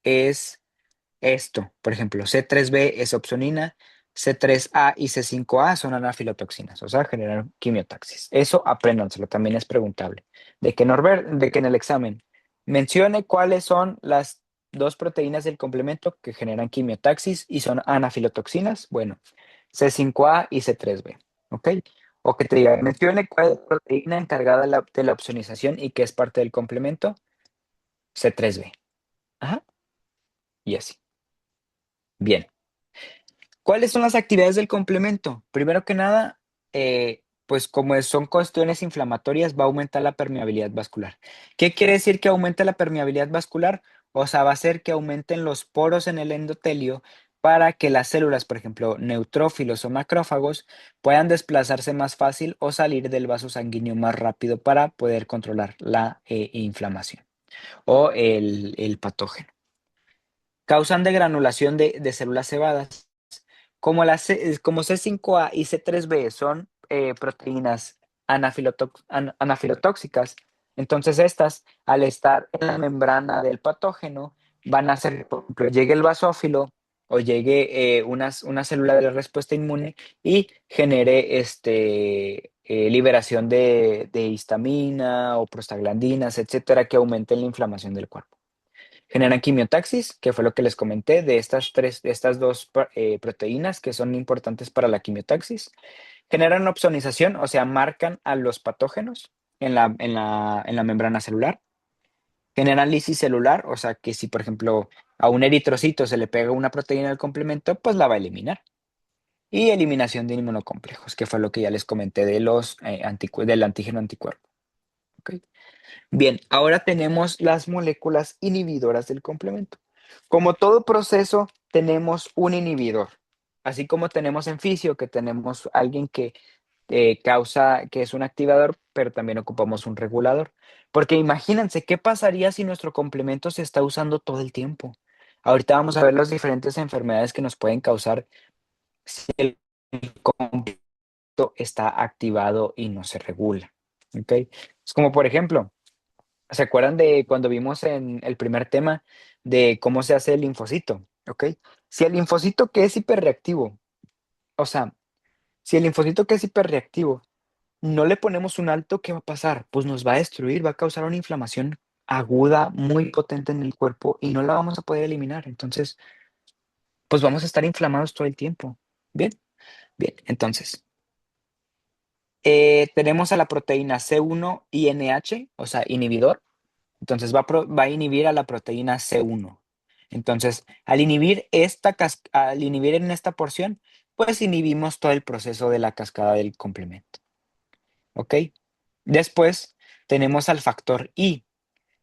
es esto, por ejemplo, C3b es opsonina, C3a y C5a son anafilotoxinas, o sea, generan quimiotaxis. Eso apréndanselo, también es preguntable. De que en el examen mencione cuáles son las dos proteínas del complemento que generan quimiotaxis y son anafilotoxinas. Bueno, C5a y C3b, ¿ok? O que te diga, mencione cuál es la proteína encargada de la opsonización y que es parte del complemento, C3b. Ajá, y así. Bien. ¿Cuáles son las actividades del complemento? Primero que nada, pues son cuestiones inflamatorias, va a aumentar la permeabilidad vascular. ¿Qué quiere decir que aumenta la permeabilidad vascular? O sea, va a hacer que aumenten los poros en el endotelio para que las células, por ejemplo, neutrófilos o macrófagos, puedan desplazarse más fácil o salir del vaso sanguíneo más rápido para poder controlar la inflamación o el patógeno. Causan degranulación de células cebadas. Como C5a y C3b son proteínas anafilotóxicas, entonces estas, al estar en la membrana del patógeno, van a hacer, por ejemplo, llegue el basófilo o llegue una célula de la respuesta inmune y genere liberación de histamina o prostaglandinas, etcétera, que aumenten la inflamación del cuerpo. Generan quimiotaxis, que fue lo que les comenté, de estas dos proteínas que son importantes para la quimiotaxis. Generan opsonización, o sea, marcan a los patógenos en la membrana celular. Generan lisis celular, o sea, que si, por ejemplo, a un eritrocito se le pega una proteína del complemento, pues la va a eliminar. Y eliminación de inmunocomplejos, que fue lo que ya les comenté del antígeno anticuerpo. ¿Ok? Bien, ahora tenemos las moléculas inhibidoras del complemento. Como todo proceso, tenemos un inhibidor. Así como tenemos en fisio, que tenemos alguien que es un activador, pero también ocupamos un regulador. Porque imagínense, ¿qué pasaría si nuestro complemento se está usando todo el tiempo? Ahorita vamos a ver las diferentes enfermedades que nos pueden causar si el complemento está activado y no se regula, ¿ok? Es como, por ejemplo, ¿se acuerdan de cuando vimos en el primer tema de cómo se hace el linfocito? ¿Ok? Si el linfocito que es hiperreactivo, o sea, si el linfocito que es hiperreactivo no le ponemos un alto, ¿qué va a pasar? Pues nos va a destruir, va a causar una inflamación aguda muy potente en el cuerpo y no la vamos a poder eliminar. Entonces, pues vamos a estar inflamados todo el tiempo. Bien, bien. Entonces, tenemos a la proteína C1-INH, o sea, inhibidor. Entonces va a inhibir a la proteína C1. Entonces, al inhibir en esta porción, pues inhibimos todo el proceso de la cascada del complemento, ¿ok? Después tenemos al factor I.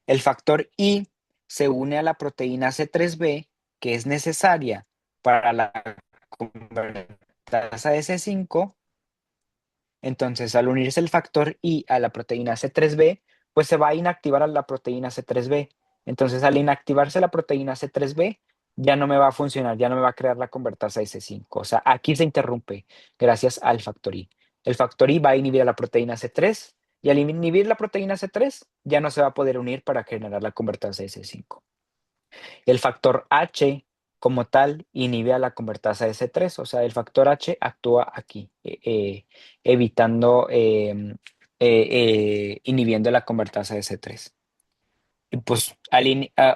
El factor I se une a la proteína C3b, que es necesaria para la convertasa de C5. Entonces, al unirse el factor I a la proteína C3b, pues se va a inactivar a la proteína C3b. Entonces, al inactivarse la proteína C3b, ya no me va a funcionar, ya no me va a crear la convertasa de C5. O sea, aquí se interrumpe gracias al factor I. El factor I va a inhibir a la proteína C3 y al inhibir la proteína C3 ya no se va a poder unir para generar la convertasa de C5. El factor H como tal inhibe a la convertasa de C3, o sea, el factor H actúa aquí, evitando, inhibiendo la convertasa de C3. Y pues,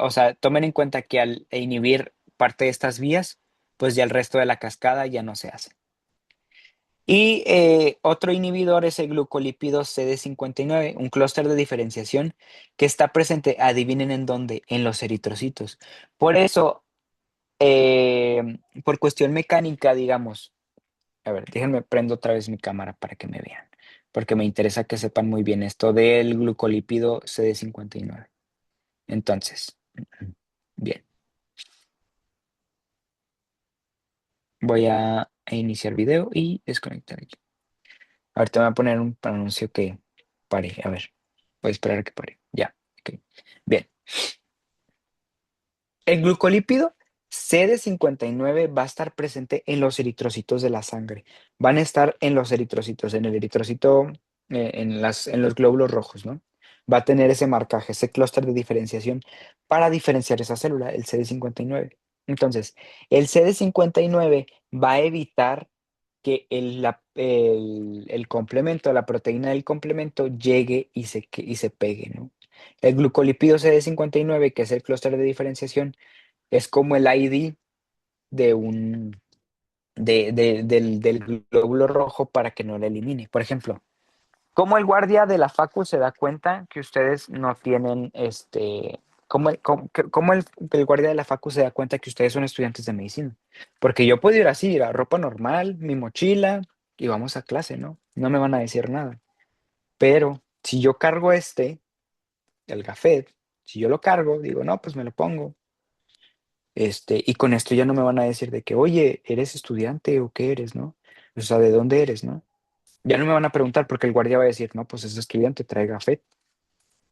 o sea, tomen en cuenta que al inhibir parte de estas vías, pues ya el resto de la cascada ya no se hace. Y otro inhibidor es el glucolípido CD59, un clúster de diferenciación que está presente, adivinen en dónde, en los eritrocitos. Por eso, por cuestión mecánica, digamos, a ver, déjenme prendo otra vez mi cámara para que me vean, porque me interesa que sepan muy bien esto del glucolípido CD59. Entonces, bien, voy a iniciar video y desconectar aquí. Ahorita me voy a poner un anuncio que pare, a ver, voy a esperar a que pare, ya, ok. Bien, el glucolípido CD59 va a estar presente en los eritrocitos de la sangre. Van a estar en los eritrocitos, en el eritrocito, en los glóbulos rojos, ¿no? Va a tener ese marcaje, ese clúster de diferenciación para diferenciar esa célula, el CD59. Entonces, el CD59 va a evitar que el complemento, la proteína del complemento llegue y se pegue, ¿no? El glucolípido CD59, que es el clúster de diferenciación, es como el ID de un del glóbulo rojo para que no la elimine. Por ejemplo, ¿cómo el guardia de la facu se da cuenta que ustedes no tienen cómo el guardia de la facu se da cuenta que ustedes son estudiantes de medicina? Porque yo puedo ir así, a ropa normal, mi mochila y vamos a clase, ¿no? No me van a decir nada. Pero si yo cargo el gafet, si yo lo cargo, digo, no, pues me lo pongo. Y con esto ya no me van a decir de que, oye, ¿eres estudiante o qué eres, no? O sea, ¿de dónde eres, no? Ya no me van a preguntar porque el guardia va a decir, no, pues es estudiante, trae gafet.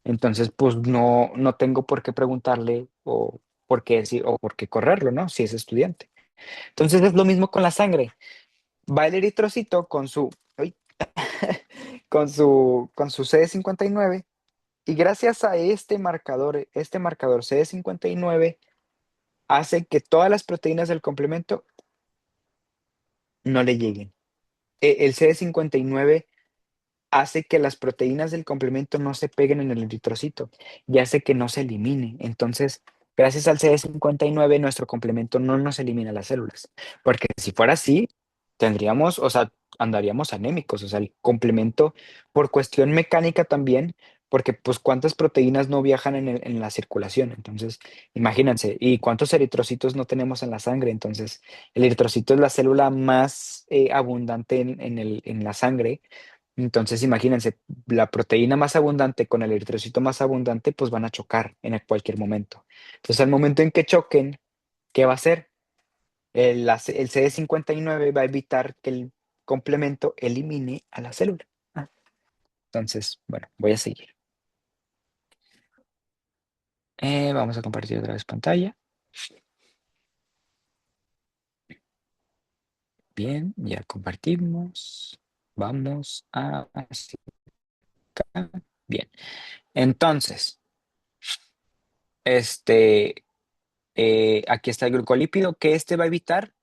Entonces, pues no tengo por qué preguntarle o por qué decir, o por qué correrlo, ¿no? Si es estudiante. Entonces es lo mismo con la sangre. Va el eritrocito ay, con su CD59 y gracias a este marcador CD59 hace que todas las proteínas del complemento no le lleguen. El CD59 hace que las proteínas del complemento no se peguen en el eritrocito y hace que no se elimine. Entonces, gracias al CD59, nuestro complemento no nos elimina las células, porque si fuera así, tendríamos, o sea, andaríamos anémicos, o sea, el complemento por cuestión mecánica también, porque pues cuántas proteínas no viajan en la circulación, entonces, imagínense, y cuántos eritrocitos no tenemos en la sangre, entonces, el eritrocito es la célula más abundante en la sangre, entonces, imagínense, la proteína más abundante con el eritrocito más abundante, pues van a chocar en cualquier momento. Entonces, al momento en que choquen, ¿qué va a hacer? El CD59 va a evitar que el complemento elimine a la célula. Ah, Entonces, bueno, voy a seguir. Vamos a compartir otra vez pantalla. Bien, ya compartimos. Vamos a hacia acá. Bien. Entonces, este, aquí está el glucolípido que este va a evitar.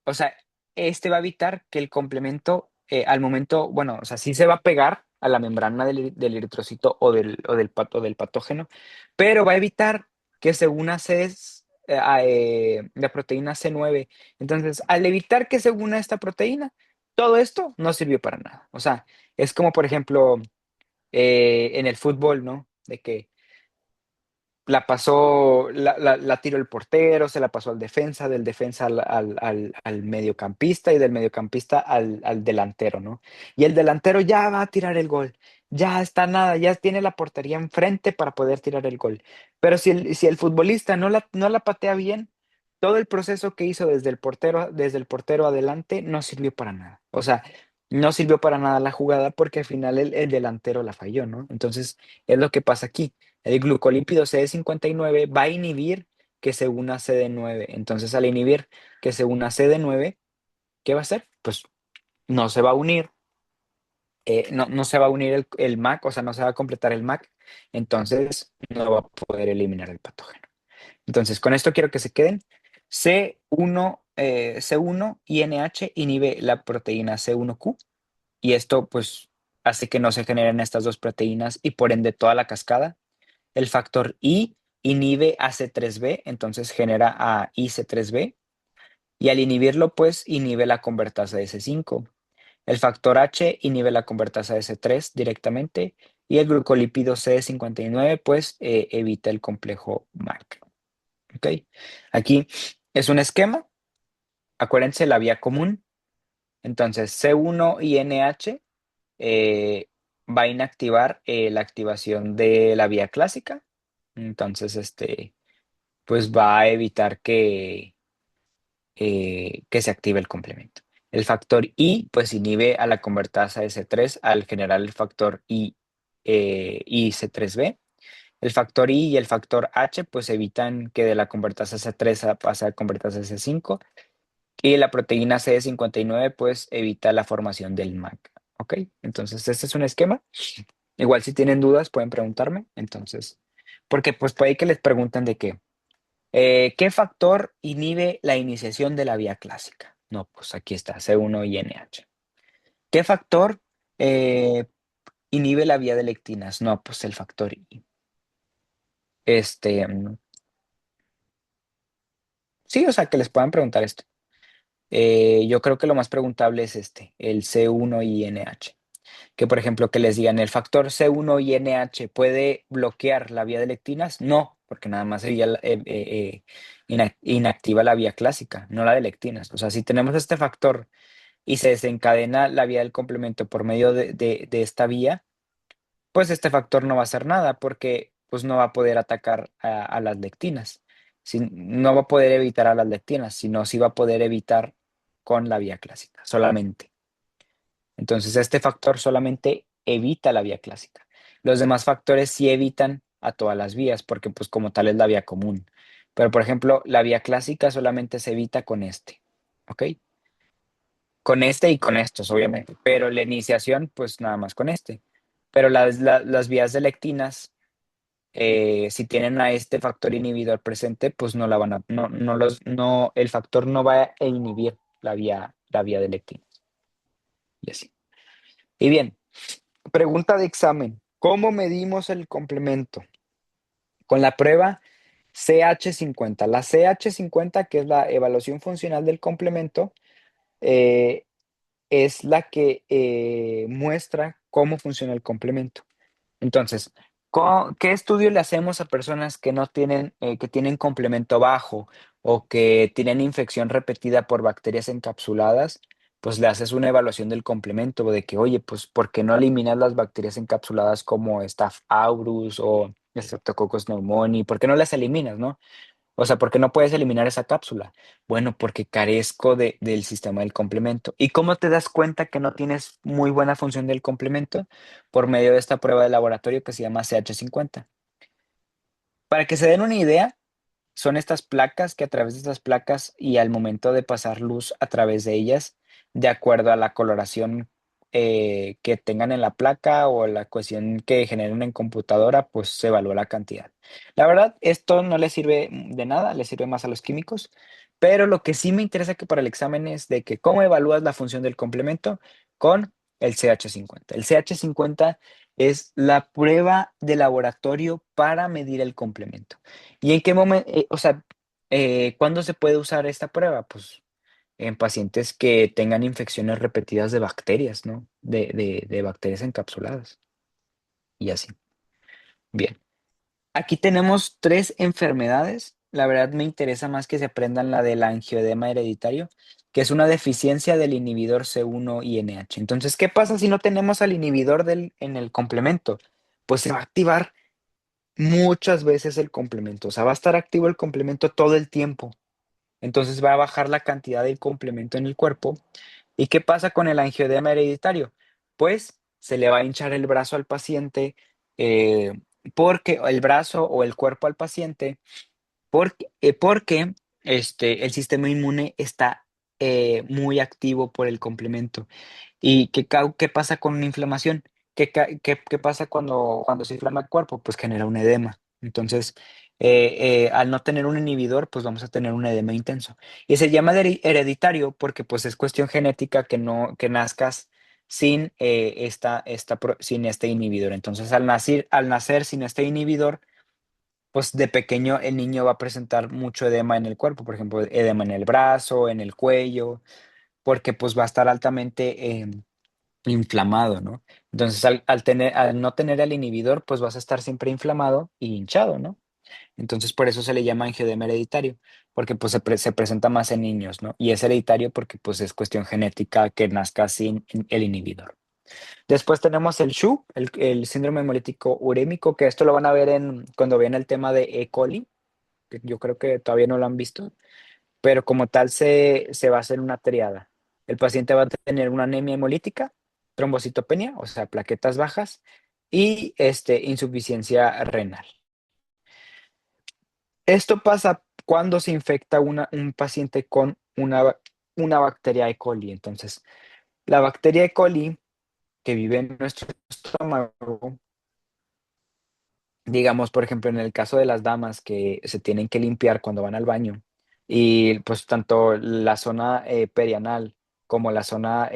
O sea, este va a evitar que el complemento, al momento, bueno, o sea, sí se va a pegar a la membrana del eritrocito o del patógeno, pero va a evitar que se una la proteína C9. Entonces, al evitar que se una esta proteína, todo esto no sirvió para nada. O sea, es como, por ejemplo, en el fútbol, ¿no? De que la tiró el portero, se la pasó al defensa, del defensa al mediocampista y del mediocampista al delantero, ¿no? Y el delantero ya va a tirar el gol, ya está nada, ya tiene la portería enfrente para poder tirar el gol. Pero si el futbolista no la patea bien, todo el proceso que hizo desde el portero adelante no sirvió para nada. O sea, no sirvió para nada la jugada porque al final el delantero la falló, ¿no? Entonces, es lo que pasa aquí. El glucolípido CD59 va a inhibir que se una CD9. Entonces, al inhibir que se una CD9, ¿qué va a hacer? Pues no se va a unir, no se va a unir el MAC, o sea, no se va a completar el MAC, entonces no va a poder eliminar el patógeno. Entonces, con esto quiero que se queden. C1 y NH inhibe la proteína C1Q y esto pues hace que no se generen estas dos proteínas y por ende toda la cascada. El factor I inhibe AC3B, entonces genera a IC3B, y al inhibirlo, pues inhibe la convertasa de S5. El factor H inhibe la convertasa de S3 directamente, y el glucolípido C59, pues evita el complejo MAC. ¿Ok? Aquí es un esquema, acuérdense la vía común, entonces C1 y NH va a inactivar la activación de la vía clásica, entonces pues va a evitar que se active el complemento. El factor I, pues inhibe a la convertasa S3 al generar el factor IC3B. El factor I y el factor H, pues evitan que de la convertasa S3 pase a convertasa S5. Y la proteína CD59, pues evita la formación del MAC. ¿Ok? Entonces, este es un esquema. Igual si tienen dudas, pueden preguntarme. Entonces, porque pues puede que les pregunten de qué. ¿Qué factor inhibe la iniciación de la vía clásica? No, pues aquí está, C1 y NH. ¿Qué factor inhibe la vía de lectinas? No, pues el factor I. Este, mm, sí, o sea, que les puedan preguntar esto. Yo creo que lo más preguntable es el C1 y NH. Que, por ejemplo, que les digan, ¿el factor C1 y NH puede bloquear la vía de lectinas? No, porque nada más sería inactiva la vía clásica, no la de lectinas. O sea, si tenemos este factor y se desencadena la vía del complemento por medio de esta vía, pues este factor no va a hacer nada porque pues no va a poder atacar a las lectinas. No va a poder evitar a las lectinas, sino sí va a poder evitar con la vía clásica solamente. Entonces, este factor solamente evita la vía clásica. Los demás factores sí evitan a todas las vías, porque pues como tal es la vía común. Pero, por ejemplo, la vía clásica solamente se evita con ¿ok? Con y con estos, obviamente. Pero la iniciación, pues nada más con Pero las vías de lectinas, si tienen a este factor inhibidor presente, pues no la van a, no, el factor no va a inhibir la vía de lectinas. Y así. Y bien. Pregunta de examen. ¿Cómo medimos el complemento? Con la prueba CH50. La CH50, que es la evaluación funcional del complemento, eh, es la que muestra cómo funciona el complemento. Entonces, ¿qué estudio le hacemos a personas que tienen complemento bajo o que tienen infección repetida por bacterias encapsuladas? Pues le haces una evaluación del complemento de que, oye, pues, ¿por qué no eliminas las bacterias encapsuladas como Staph aureus o Streptococcus pneumoniae? ¿Por qué no las eliminas, no? O sea, ¿por qué no puedes eliminar esa cápsula? Bueno, porque carezco del sistema del complemento. ¿Y cómo te das cuenta que no tienes muy buena función del complemento? Por medio de esta prueba de laboratorio que se llama CH50. Para que se den una idea, son estas placas que a través de estas placas y al momento de pasar luz a través de ellas, de acuerdo a la coloración que tengan en la placa o la ecuación que generen en computadora, pues se evalúa la cantidad. La verdad, esto no le sirve de nada, le sirve más a los químicos, pero lo que sí me interesa que para el examen es de que cómo evalúas la función del complemento con el CH50. El CH50 es la prueba de laboratorio para medir el complemento. ¿Y en qué momento, o sea, cuándo se puede usar esta prueba? Pues en pacientes que tengan infecciones repetidas de bacterias, ¿no? De bacterias encapsuladas y así. Bien. Aquí tenemos 3 enfermedades. La verdad me interesa más que se aprendan la del angioedema hereditario, que es una deficiencia del inhibidor C1 y NH. Entonces, ¿qué pasa si no tenemos al inhibidor en el complemento? Pues se va a activar muchas veces el complemento, o sea, va a estar activo el complemento todo el tiempo. Entonces va a bajar la cantidad del complemento en el cuerpo. ¿Y qué pasa con el angioedema hereditario? Pues se le va a hinchar el brazo al paciente, eh, porque el brazo o el cuerpo al paciente, porque el sistema inmune está muy activo por el complemento. ¿Y qué pasa con una inflamación? ¿Qué pasa cuando se inflama el cuerpo? Pues genera un edema. Entonces, al no tener un inhibidor, pues vamos a tener un edema intenso. Y se llama hereditario porque pues es cuestión genética que nazcas sin, sin este inhibidor. Entonces, al nacer sin este inhibidor, pues de pequeño el niño va a presentar mucho edema en el cuerpo, por ejemplo, edema en el brazo, en el cuello, porque pues va a estar altamente inflamado, ¿no? Entonces, al no tener el inhibidor, pues vas a estar siempre inflamado y hinchado, ¿no? Entonces, por eso se le llama angioedema hereditario, porque pues se presenta más en niños, ¿no? Y es hereditario porque pues es cuestión genética que nazca sin el inhibidor. Después tenemos el SHU, el síndrome hemolítico urémico, que esto lo van a ver cuando vean el tema de E. coli, que yo creo que todavía no lo han visto, pero como tal se va a hacer una triada. El paciente va a tener una anemia hemolítica, trombocitopenia, o sea, plaquetas bajas, y insuficiencia renal. Esto pasa cuando se infecta un paciente con una bacteria E. coli. Entonces, la bacteria E. coli que vive en nuestro estómago, digamos, por ejemplo, en el caso de las damas que se tienen que limpiar cuando van al baño, y pues tanto la zona perianal como la zona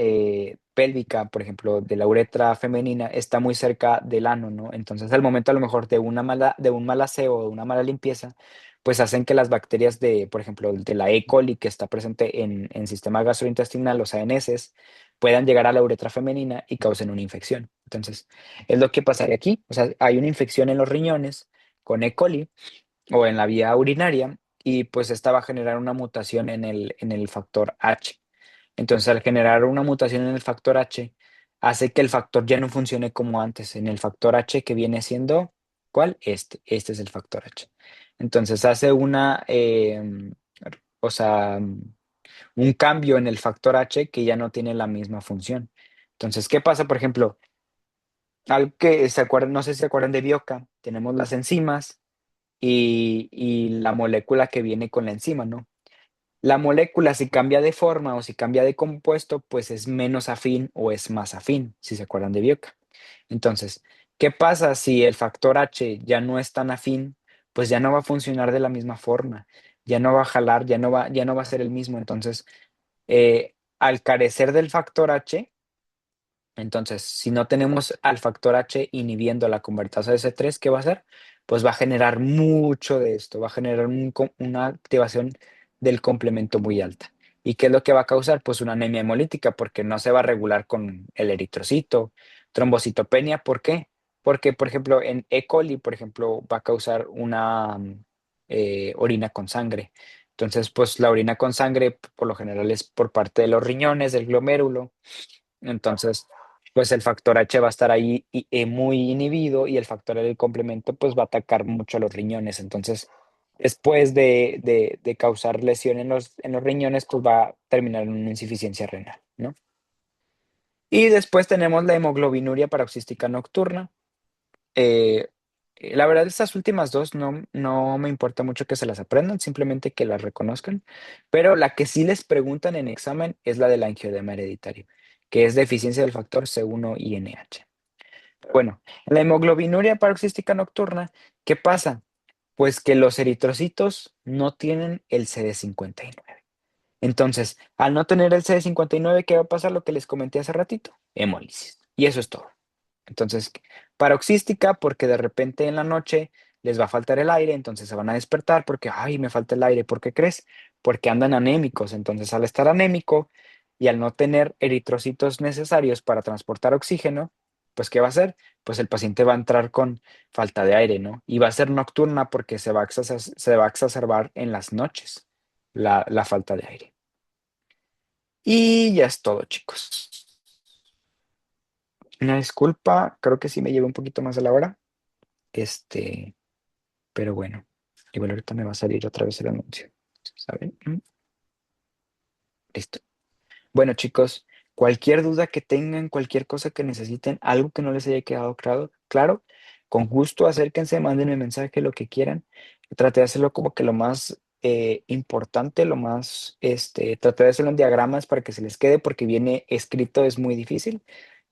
pélvica, por ejemplo, de la uretra femenina, está muy cerca del ano, ¿no? Entonces, al momento a lo mejor de un mal aseo o de una mala limpieza, pues hacen que las bacterias por ejemplo, de la E. coli que está presente en sistema gastrointestinal, o sea, en heces, puedan llegar a la uretra femenina y causen una infección. Entonces, es lo que pasaría aquí. O sea, hay una infección en los riñones con E. coli o en la vía urinaria y pues esta va a generar una mutación en el factor H. Entonces, al generar una mutación en el factor H, hace que el factor ya no funcione como antes, en el factor H que viene siendo, ¿cuál? Este es el factor H. Entonces, hace o sea, un cambio en el factor H que ya no tiene la misma función. Entonces, ¿qué pasa? Por ejemplo, algo que se acuerdan, no sé si se acuerdan de Bioca, tenemos las enzimas y la molécula que viene con la enzima, ¿no? La molécula, si cambia de forma o si cambia de compuesto, pues es menos afín o es más afín, si se acuerdan de Bioca. Entonces, ¿qué pasa si el factor H ya no es tan afín? Pues ya no va a funcionar de la misma forma, ya no va a jalar, ya no va a ser el mismo. Entonces, al carecer del factor H, entonces, si no tenemos al factor H inhibiendo la convertasa de C3, ¿qué va a hacer? Pues va a generar mucho de esto, va a generar una activación del complemento muy alta. ¿Y qué es lo que va a causar? Pues una anemia hemolítica, porque no se va a regular con el eritrocito, trombocitopenia, ¿por qué? Porque, por ejemplo, en E. coli, por ejemplo, va a causar una orina con sangre. Entonces, pues la orina con sangre, por lo general, es por parte de los riñones, del glomérulo. Entonces, pues el factor H va a estar ahí muy inhibido y el factor del complemento pues va a atacar mucho a los riñones. Entonces, después de causar lesión en los riñones, pues va a terminar en una insuficiencia renal, ¿no? Y después tenemos la hemoglobinuria paroxística nocturna. eh, La verdad, estas últimas dos no me importa mucho que se las aprendan, simplemente que las reconozcan. Pero la que sí les preguntan en examen es la del angioedema hereditario, que es deficiencia del factor C1 INH. Bueno, en la hemoglobinuria paroxística nocturna, ¿qué pasa? Pues que los eritrocitos no tienen el CD59. Entonces, al no tener el CD59, ¿qué va a pasar? Lo que les comenté hace ratito, hemólisis. Y eso es todo. Entonces, paroxística porque de repente en la noche les va a faltar el aire, entonces se van a despertar porque, ay, me falta el aire. ¿Por qué crees? Porque andan anémicos. Entonces, al estar anémico y al no tener eritrocitos necesarios para transportar oxígeno, pues, ¿qué va a hacer? Pues el paciente va a entrar con falta de aire, ¿no? Y va a ser nocturna porque se va a exacerbar en las noches la falta de aire. Y ya es todo, chicos. Una disculpa, creo que sí me llevé un poquito más de la hora. Este, pero bueno, igual ahorita me va a salir otra vez el anuncio. ¿Saben? Listo. Bueno, chicos, cualquier duda que tengan, cualquier cosa que necesiten, algo que no les haya quedado claro, con gusto acérquense, mándenme mensaje, lo que quieran. Traté de hacerlo como que lo más importante, traté de hacerlo en diagramas para que se les quede, porque viene escrito, es muy difícil.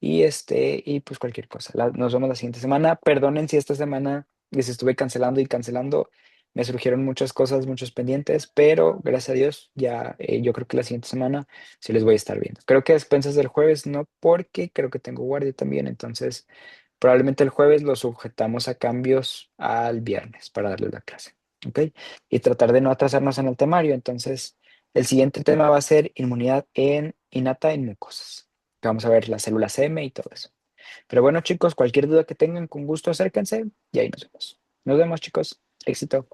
Y pues cualquier cosa. Nos vemos la siguiente semana. Perdonen si esta semana les estuve cancelando y cancelando. Me surgieron muchas cosas, muchos pendientes, pero gracias a Dios, ya yo creo que la siguiente semana sí les voy a estar viendo. Creo que a expensas del jueves no, porque creo que tengo guardia también, entonces probablemente el jueves lo sujetamos a cambios al viernes para darles la clase, ¿ok? Y tratar de no atrasarnos en el temario. Entonces, el siguiente tema va a ser inmunidad innata en mucosas. Vamos a ver las células M y todo eso. Pero bueno, chicos, cualquier duda que tengan, con gusto acérquense y ahí nos vemos. Nos vemos, chicos. Éxito.